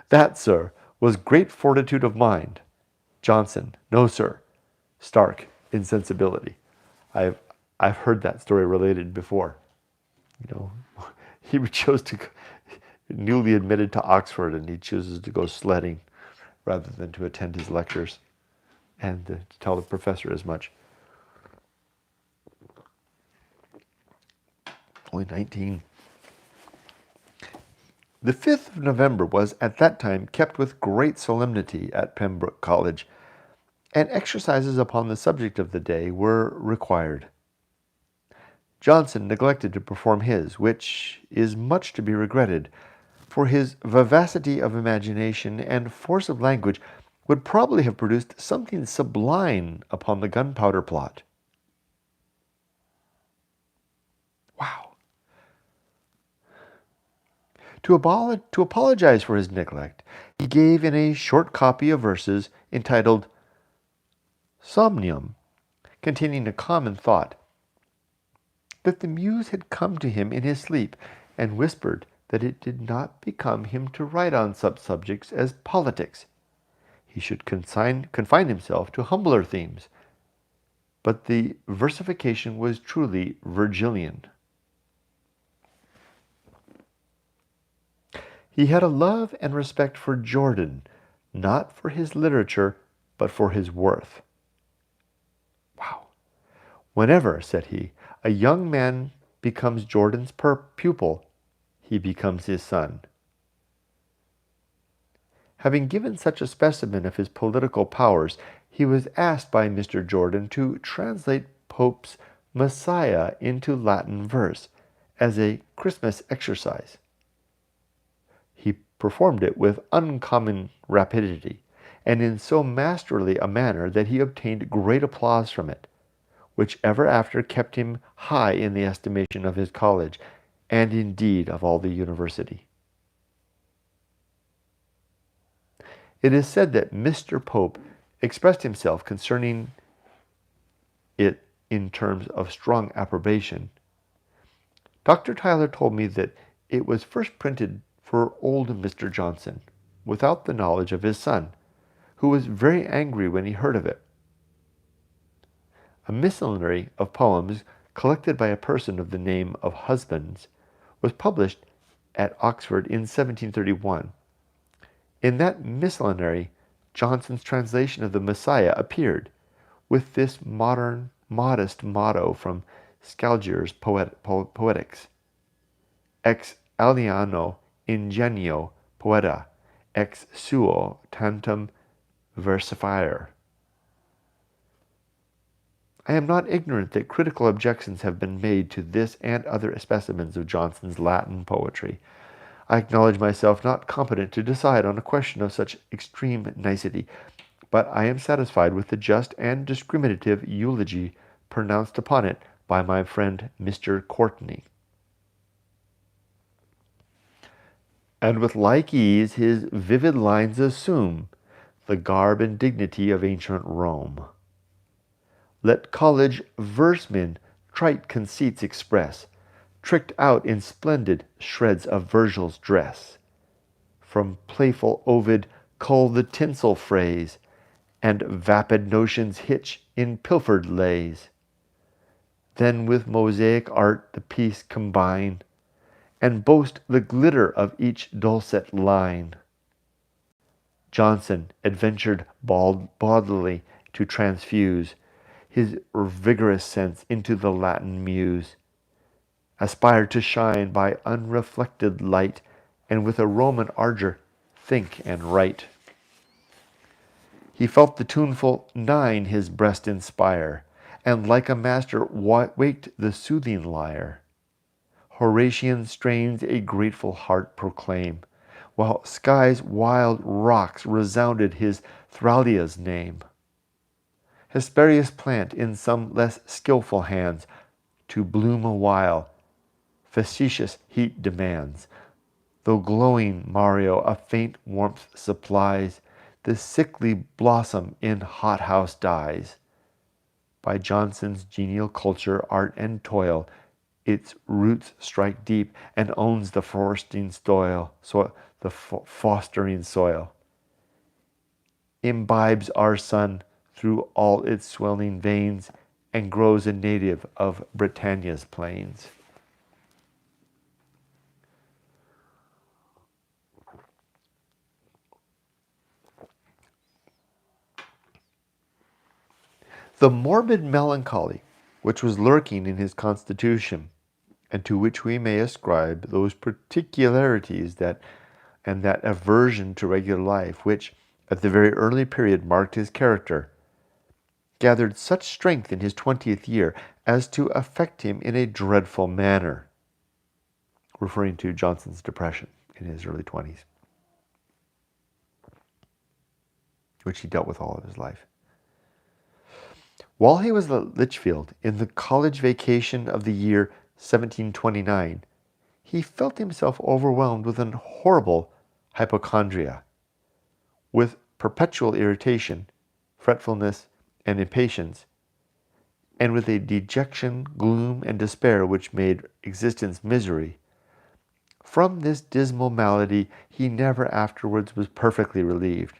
That, sir, was great fortitude of mind. Johnson. No, sir. Stark insensibility. I've heard that story related before. You know, he chose to newly admitted to Oxford, and he chooses to go sledding rather than to attend his lectures and to tell the professor as much. Only 19. The 5th of November was at that time kept with great solemnity at Pembroke College, and exercises upon the subject of the day were required. Johnson neglected to perform his, which is much to be regretted, for his vivacity of imagination and force of language would probably have produced something sublime upon the gunpowder plot. Wow. To apologize for his neglect, he gave in a short copy of verses entitled Somnium, containing a common thought, that the muse had come to him in his sleep and whispered that it did not become him to write on such subjects as politics. He should confine himself to humbler themes. But the versification was truly Virgilian. He had a love and respect for Jordan, not for his literature, but for his worth. Wow. Whenever, said he, a young man becomes Jordan's pupil, he becomes his son. Having given such a specimen of his political powers, he was asked by Mr. Jordan to translate Pope's Messiah into Latin verse as a Christmas exercise. He performed it with uncommon rapidity, and in so masterly a manner that he obtained great applause from it, which ever after kept him high in the estimation of his college, and indeed of all the university. It is said that Mr. Pope expressed himself concerning it in terms of strong approbation. Dr. Tyler told me that it was first printed for old Mr. Johnson, without the knowledge of his son, who was very angry when he heard of it. A miscellany of poems collected by a person of the name of Husbands was published at Oxford in 1731. In that miscellany, Johnson's translation of the Messiah appeared, with this modest motto from Scaliger's Poetics: Ex alieno ingenio poeta, ex suo tantum versifier. I am not ignorant that critical objections have been made to this and other specimens of Johnson's Latin poetry. I acknowledge myself not competent to decide on a question of such extreme nicety, but I am satisfied with the just and discriminative eulogy pronounced upon it by my friend Mr. Courtney. And with like ease his vivid lines assume the garb and dignity of ancient Rome. Let college versemen trite conceits express, tricked out in splendid shreds of Virgil's dress. From playful Ovid cull the tinsel phrase, and vapid notions hitch in pilfered lays. Then with mosaic art the piece combine, and boast the glitter of each dulcet line. Johnson adventured bodily to transfuse his vigorous sense into the Latin muse, aspired to shine by unreflected light, and with a Roman ardor think and write. He felt the tuneful nine his breast inspire, and like a master waked the soothing lyre. Horatian strains a grateful heart proclaim, while sky's wild rocks resounded his Thralia's name. Hesperius plant in some less skilful hands, to bloom a while, facetious heat demands. Though glowing Mario a faint warmth supplies, the sickly blossom in hothouse dies. By Johnson's genial culture, art and toil, its roots strike deep and owns the fostering soil. Imbibes our sun through all its swelling veins, and grows a native of Britannia's plains. The morbid melancholy which was lurking in his constitution, and to which we may ascribe those particularities that aversion to regular life which at the very early period marked his character, gathered such strength in his 20th year as to affect him in a dreadful manner, referring to Johnson's depression in his early 20s, which he dealt with all of his life. While he was at Lichfield in the college vacation of the year 1729, he felt himself overwhelmed with an horrible hypochondria, with perpetual irritation, fretfulness, and impatience, and with a dejection, gloom, and despair which made existence misery. From this dismal malady he never afterwards was perfectly relieved,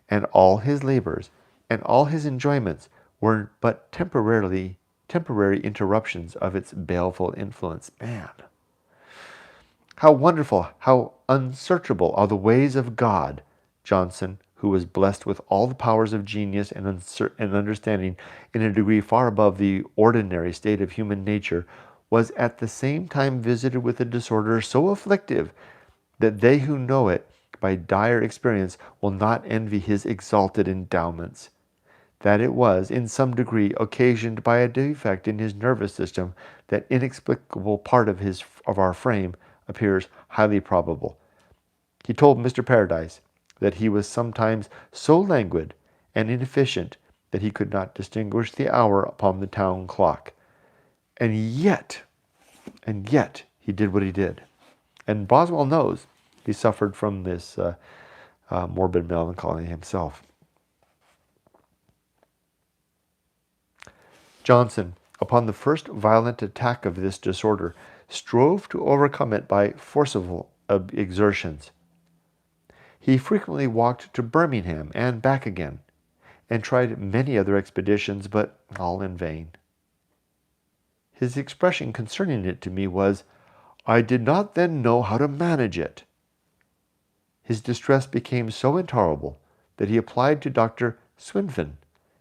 and all his labors and all his enjoyments were but temporary interruptions of its baleful influence. Man, how wonderful, how unsearchable are the ways of God! Johnson, who was blessed with all the powers of genius and understanding in a degree far above the ordinary state of human nature, was at the same time visited with a disorder so afflictive that they who know it by dire experience will not envy his exalted endowments. That it was, in some degree, occasioned by a defect in his nervous system, that inexplicable part of our frame, appears highly probable. He told Mr. Paradise that he was sometimes so languid and inefficient that he could not distinguish the hour upon the town clock. And yet, he did what he did. And Boswell knows he suffered from this morbid melancholy himself. Johnson, upon the first violent attack of this disorder, strove to overcome it by forcible exertions. He frequently walked to Birmingham and back again, and tried many other expeditions, but all in vain. His expression concerning it to me was, "I did not then know how to manage it." His distress became so intolerable that he applied to Dr. Swinfen,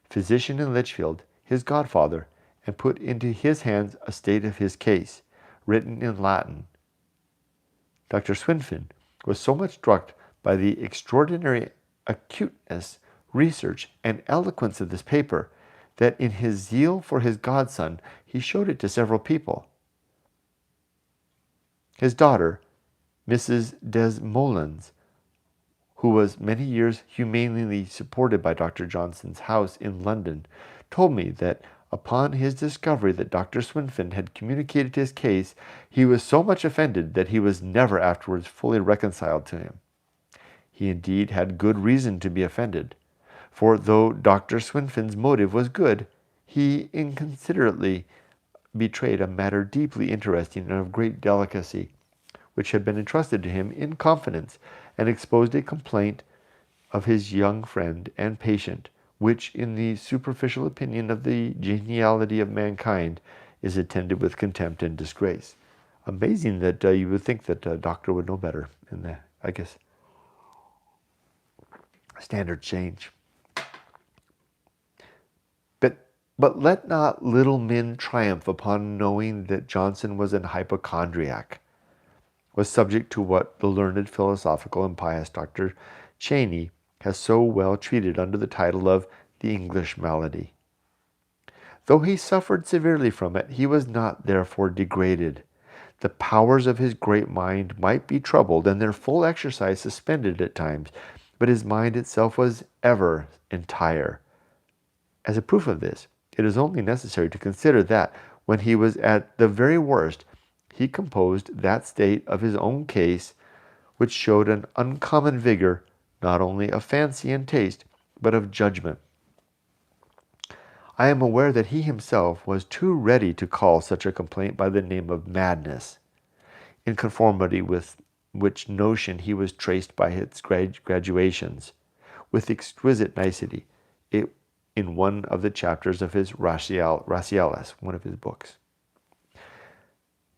physician in Lichfield, his godfather, and put into his hands a state of his case, written in Latin. Dr. Swinfen was so much struck by the extraordinary acuteness, research, and eloquence of this paper that in his zeal for his godson he showed it to several people. His daughter, Mrs. Desmoulins, who was many years humanely supported by Dr. Johnson's house in London, told me that upon his discovery that Dr. Swinfen had communicated his case, he was so much offended that he was never afterwards fully reconciled to him. He indeed had good reason to be offended, for though Dr. Swinfen's motive was good, he inconsiderately betrayed a matter deeply interesting and of great delicacy, which had been entrusted to him in confidence, and exposed a complaint of his young friend and patient, which, in the superficial opinion of the geniality of mankind, is attended with contempt and disgrace. Amazing that you would think that a doctor would know better, and I guess standard change. But let not little men triumph upon knowing that Johnson was an hypochondriac, was subject to what the learned, philosophical, and pious Dr. Cheney has so well treated under the title of the English malady. Though he suffered severely from it, he was not therefore degraded. The powers of his great mind might be troubled, and their full exercise suspended at times, but his mind itself was ever entire. As a proof of this, it is only necessary to consider that, when he was at the very worst, he composed that state of his own case which showed an uncommon vigor, not only of fancy and taste, but of judgment. I am aware that he himself was too ready to call such a complaint by the name of madness, in conformity with which notion he was traced by its graduations, with exquisite nicety, in one of the chapters of his Raciales, one of his books.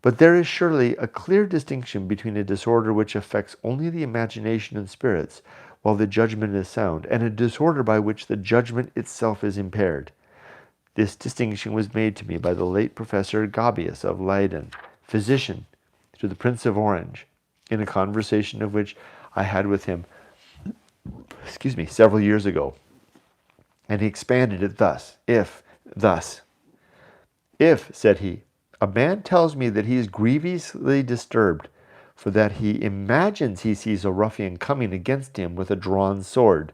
But there is surely a clear distinction between a disorder which affects only the imagination and spirits, while the judgment is sound, and a disorder by which the judgment itself is impaired. This distinction was made to me by the late Professor Gabius of Leyden, physician to the Prince of Orange, in a conversation of which I had with him, several years ago. And he expanded it thus, if, said he, a man tells me that he is grievously disturbed, for that he imagines he sees a ruffian coming against him with a drawn sword,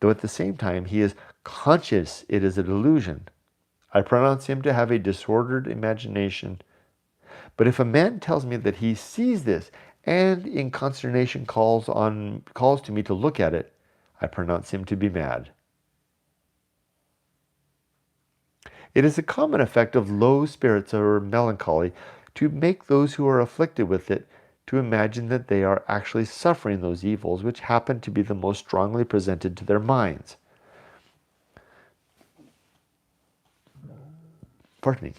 though at the same time he is conscious it is a delusion, I pronounce him to have a disordered imagination. But if a man tells me that he sees this, and in consternation calls to me to look at it, I pronounce him to be mad. It is a common effect of low spirits or melancholy to make those who are afflicted with it to imagine that they are actually suffering those evils which happen to be the most strongly presented to their minds. Pardon me.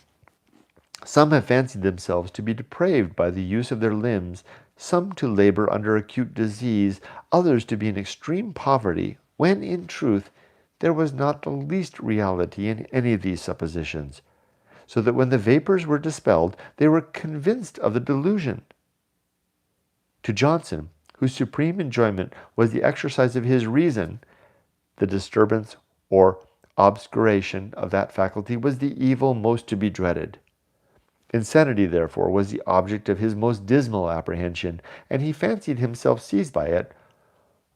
Some have fancied themselves to be depraved by the use of their limbs, some to labor under acute disease, others to be in extreme poverty, when in truth there was not the least reality in any of these suppositions, so that when the vapors were dispelled, they were convinced of the delusion. To Johnson, whose supreme enjoyment was the exercise of his reason, the disturbance or obscuration of that faculty was the evil most to be dreaded. Insanity, therefore, was the object of his most dismal apprehension, and he fancied himself seized by it,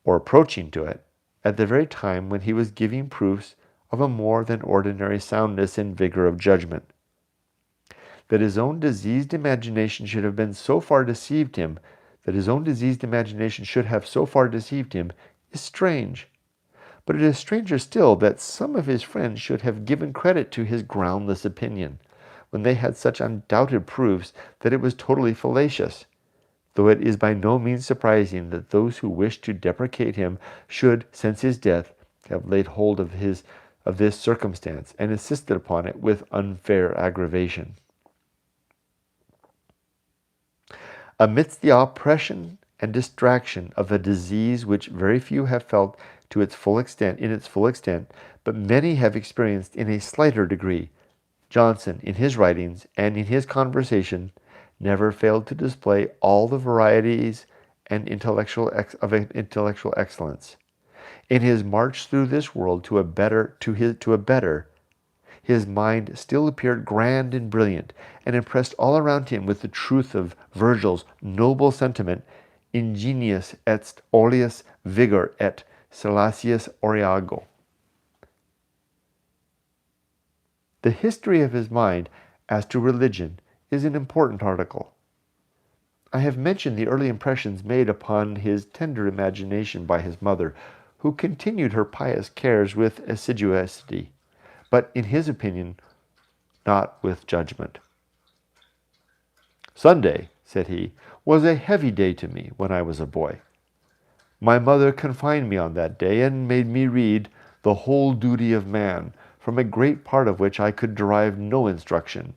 or approaching to it, at the very time when he was giving proofs of a more than ordinary soundness and vigor of judgment. That his own diseased imagination should have so far deceived him, is strange. But it is stranger still that some of his friends should have given credit to his groundless opinion, when they had such undoubted proofs that it was totally fallacious, though it is by no means surprising that those who wished to deprecate him should, since his death, have laid hold of this circumstance and insisted upon it with unfair aggravation. Amidst the oppression and distraction of a disease which very few have felt in its full extent, but many have experienced in a slighter degree, Johnson, in his writings and in his conversation, never failed to display all the varieties and intellectual excellence. In his march through this world to a better, his mind still appeared grand and brilliant, and impressed all around him with the truth of Virgil's noble sentiment, ingenius est oleus vigor et salacius oriago. The history of his mind as to religion is an important article. I have mentioned the early impressions made upon his tender imagination by his mother, who continued her pious cares with assiduity, but in his opinion, not with judgment. Sunday, said he, was a heavy day to me when I was a boy. My mother confined me on that day and made me read The Whole Duty of Man, from a great part of which I could derive no instruction.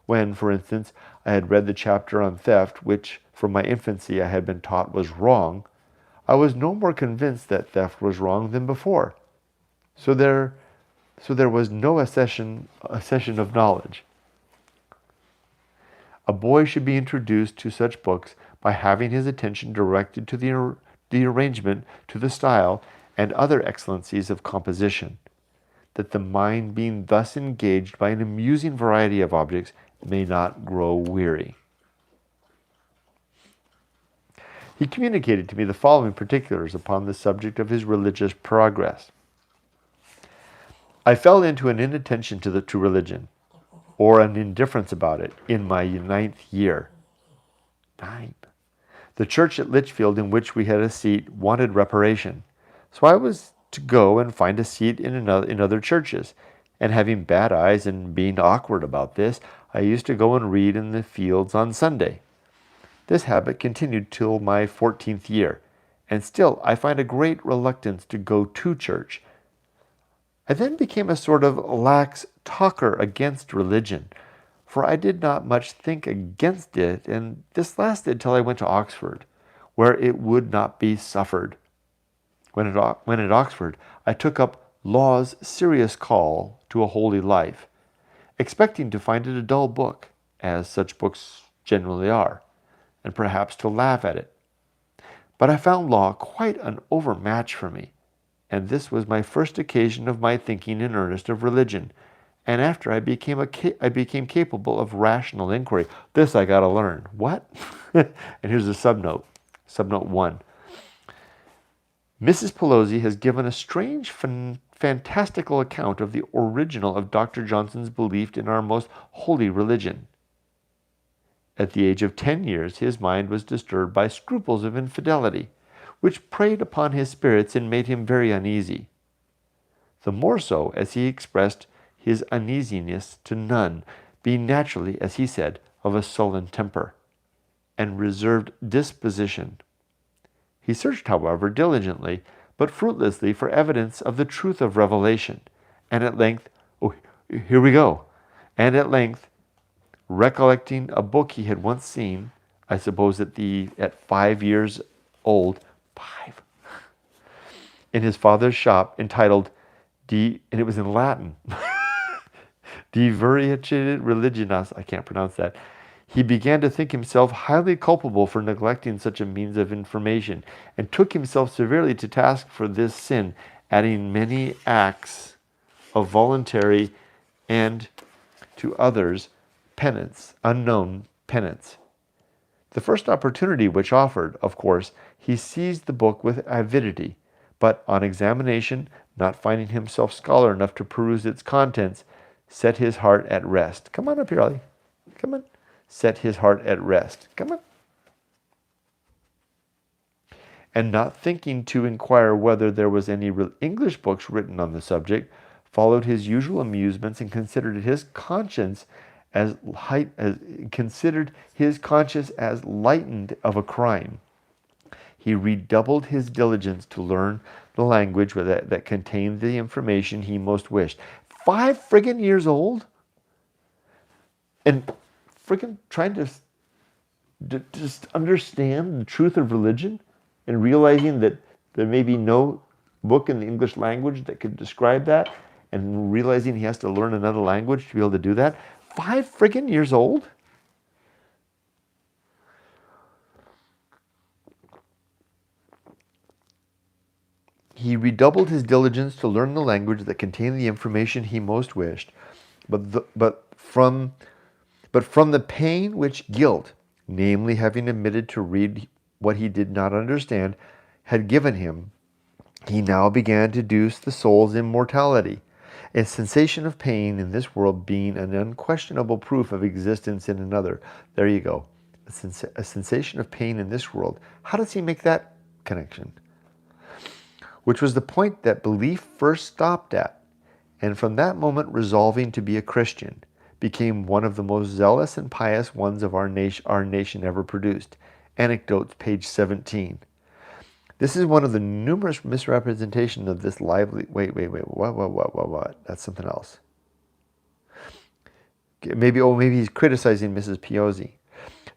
When, for instance, I had read the chapter on theft, which from my infancy I had been taught was wrong, I was no more convinced that theft was wrong than before. So there was no accession of knowledge. A boy should be introduced to such books by having his attention directed to the arrangement, to the style, and other excellencies of composition, that the mind being thus engaged by an amusing variety of objects may not grow weary. He communicated to me the following particulars upon the subject of his religious progress. I fell into an inattention to religion, or an indifference about it, in my ninth year. 9. The church at Litchfield, in which we had a seat, wanted reparation. So I was to go and find a seat in other churches. And having bad eyes and being awkward about this, I used to go and read in the fields on Sunday. This habit continued till my 14th year, and still I find a great reluctance to go to church. I then became a sort of lax talker against religion, for I did not much think against it, and this lasted till I went to Oxford, where it would not be suffered. When at Oxford, I took up Law's serious call to a holy life, expecting to find it a dull book, as such books generally are, and perhaps to laugh at it. But I found Law quite an overmatch for me, and this was my first occasion of my thinking in earnest of religion. And after I became capable of rational inquiry. This I got to learn. What? And here's a subnote. Subnote 1. Mrs. Pelosi has given a strange, fantastical account of the original of Dr. Johnson's belief in our most holy religion. At the age of 10 years, his mind was disturbed by scruples of infidelity, which preyed upon his spirits and made him very uneasy. The more so as he expressed his uneasiness to none, being naturally, as he said, of a sullen temper and reserved disposition. He searched, however, diligently, but fruitlessly, for evidence of the truth of revelation, and at length, here we go, and at length, recollecting a book he had once seen, I suppose at 5 years old, 5, in his father's shop, entitled and it was in Latin, De Veritate Religionis, I can't pronounce that. He began to think himself highly culpable for neglecting such a means of information, and took himself severely to task for this sin, adding many acts of voluntary and, to others, penance, unknown penance. The first opportunity which offered, of course, he seized the book with avidity, but on examination, not finding himself scholar enough to peruse its contents, set his heart at rest. Come on up here, Ollie. Come on. Set his heart at rest. Come on. And not thinking to inquire whether there was any English books written on the subject, followed his usual amusements and considered his conscience as lightened of a crime. He redoubled his diligence to learn the language that contained the information he most wished. 5 friggin' years old? And friggin' trying to just understand the truth of religion and realizing that there may be no book in the English language that could describe that, and realizing he has to learn another language to be able to do that. 5 friggin' years old? He redoubled his diligence to learn the language that contained the information he most wished, but from the pain which guilt, namely having omitted to read what he did not understand, had given him, he now began to deduce the soul's immortality, a sensation of pain in this world being an unquestionable proof of existence in another. There you go. A sensation of pain in this world. How does he make that connection? Which was the point that belief first stopped at, and from that moment resolving to be a Christian, became one of the most zealous and pious ones of our nation ever produced. Anecdotes, page 17. This is one of the numerous misrepresentations of this lively... Wait, what? That's something else. Maybe he's criticizing Mrs. Piozzi.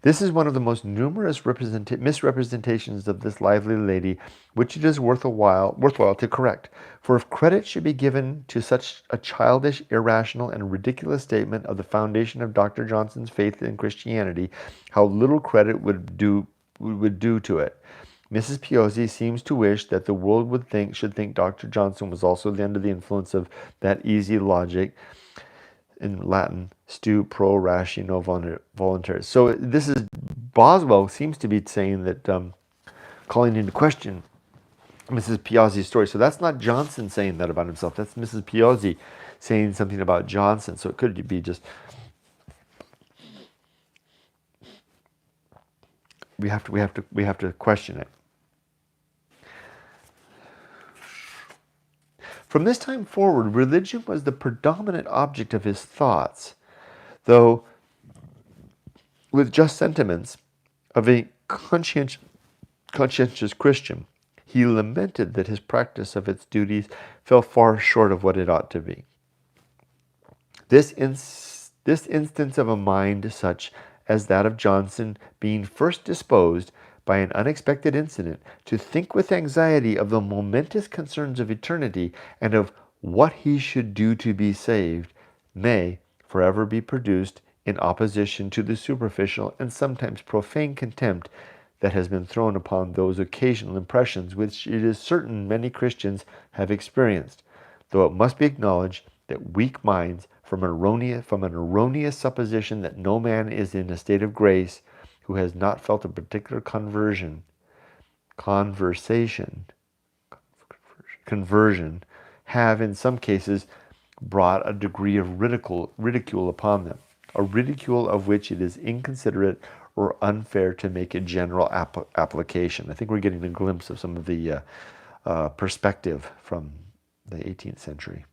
This is one of the most numerous misrepresentations of this lively lady, which it is worthwhile to correct. For if credit should be given to such a childish, irrational, and ridiculous statement of the foundation of Dr. Johnson's faith in Christianity, how little credit would do to it. Mrs. Piozzi seems to wish that the world should think Dr. Johnson was also under the influence of that easy logic, in Latin, stu pro ratio voluntaris. So this is, Boswell seems to be saying that, calling into question Mrs. Piazzi's story. So that's not Johnson saying that about himself. That's Mrs. Piazzi saying something about Johnson. So it could be just, we have to question it. From this time forward, religion was the predominant object of his thoughts, though with just sentiments of a conscientious Christian. He lamented that his practice of its duties fell far short of what it ought to be. This instance of a mind such as that of Johnson, being first disposed by an unexpected incident to think with anxiety of the momentous concerns of eternity and of what he should do to be saved, may forever be produced in opposition to the superficial and sometimes profane contempt that has been thrown upon those occasional impressions which it is certain many Christians have experienced, though it must be acknowledged that weak minds, from an erroneous supposition that no man is in a state of grace who has not felt a particular conversion, have in some cases brought a degree of ridicule upon them, a ridicule of which it is inconsiderate or unfair to make a general application. I think we're getting a glimpse of some of the perspective from the 18th century.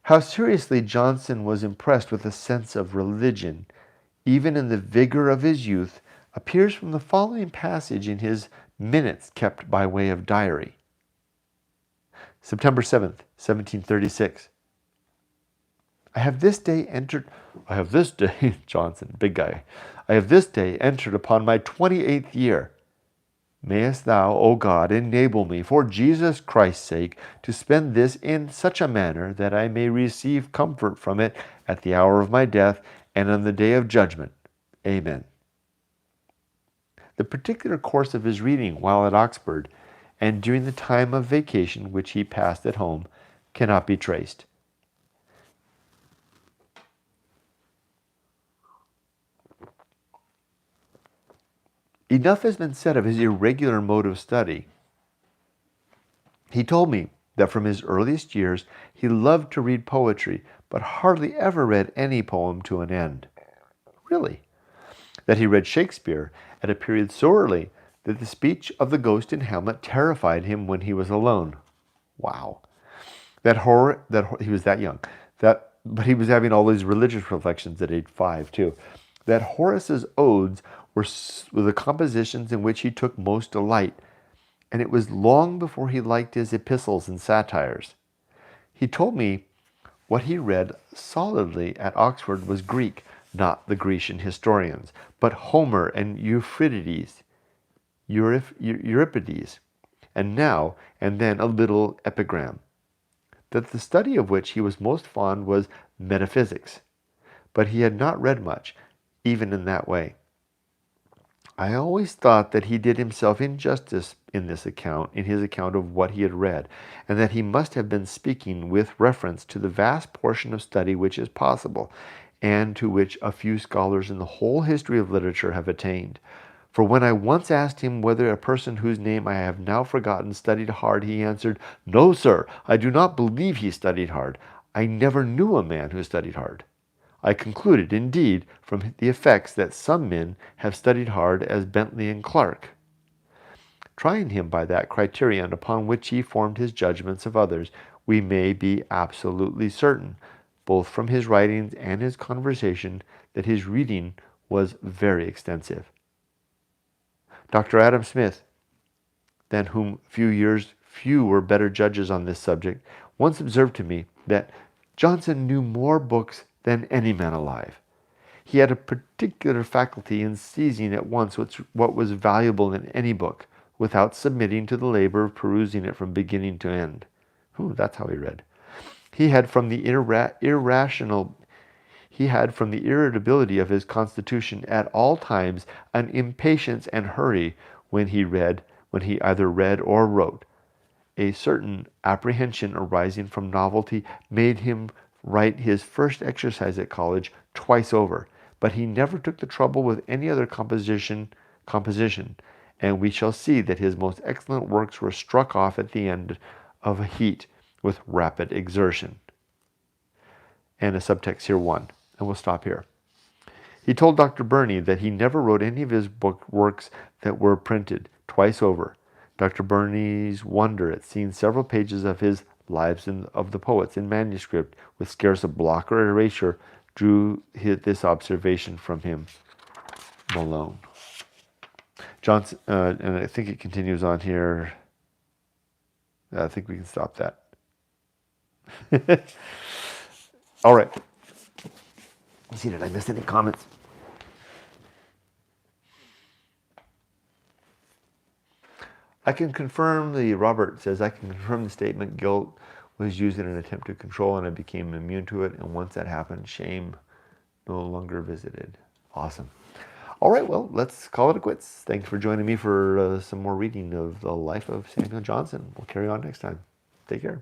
How seriously Johnson was impressed with a sense of religion, even in the vigor of his youth, appears from the following passage in his minutes kept by way of diary. September 7th, 1736. Johnson, big guy. I have this day entered upon my 28th year. Mayest thou, O God, enable me, for Jesus Christ's sake, to spend this in such a manner that I may receive comfort from it at the hour of my death and on the day of judgment. Amen. The particular course of his reading while at Oxford and during the time of vacation which he passed at home cannot be traced. Enough has been said of his irregular mode of study. He told me that from his earliest years he loved to read poetry, but hardly ever read any poem to an end. Really? That he read Shakespeare at a period so early that the speech of the ghost in Hamlet terrified him when he was alone. Wow. That he was that young. But he was having all these religious reflections at age 5 too. That Horace's odes were the compositions in which he took most delight, and it was long before he liked his epistles and satires. He told me what he read solidly at Oxford was Greek, not the Grecian historians, but Homer and Euripides, and now and then a little epigram. That the study of which he was most fond was metaphysics, but he had not read much, even in that way. I always thought that he did himself injustice in his account of what he had read, and that he must have been speaking with reference to the vast portion of study which is possible, and to which a few scholars in the whole history of literature have attained. For when I once asked him whether a person whose name I have now forgotten studied hard, he answered, "No, sir, I do not believe he studied hard. I never knew a man who studied hard." I concluded, indeed, from the effects that some men have studied hard as Bentley and Clark. Trying him by that criterion upon which he formed his judgments of others, we may be absolutely certain, both from his writings and his conversation, that his reading was very extensive. Dr. Adam Smith, than whom few were better judges on this subject, once observed to me that Johnson knew more books than any man alive. He had a particular faculty in seizing at once what was valuable in any book, without submitting to the labor of perusing it from beginning to end. That's how he read. He had from the irritability of his constitution at all times an impatience and hurry when he either read or wrote. A certain apprehension arising from novelty made him write his first exercise at college twice over, but he never took the trouble with any other composition, and we shall see that his most excellent works were struck off at the end of a heat with rapid exertion. And a subtext here 1, and we'll stop here. He told Dr. Burney that he never wrote any of his works that were printed twice over. Dr. Burney's wonder at seeing several pages of his Lives of the Poets in manuscript with scarce a block or erasure drew this observation from him, Malone. Johnson, and I think it continues on here. I think we can stop that. All right. Let's see, did I miss any comments? I can confirm, Robert says, I can confirm the statement guilt was used in an attempt to control and I became immune to it. And once that happened, shame no longer visited. Awesome. All right, well, let's call it a quits. Thanks for joining me for some more reading of the life of Samuel Johnson. We'll carry on next time. Take care.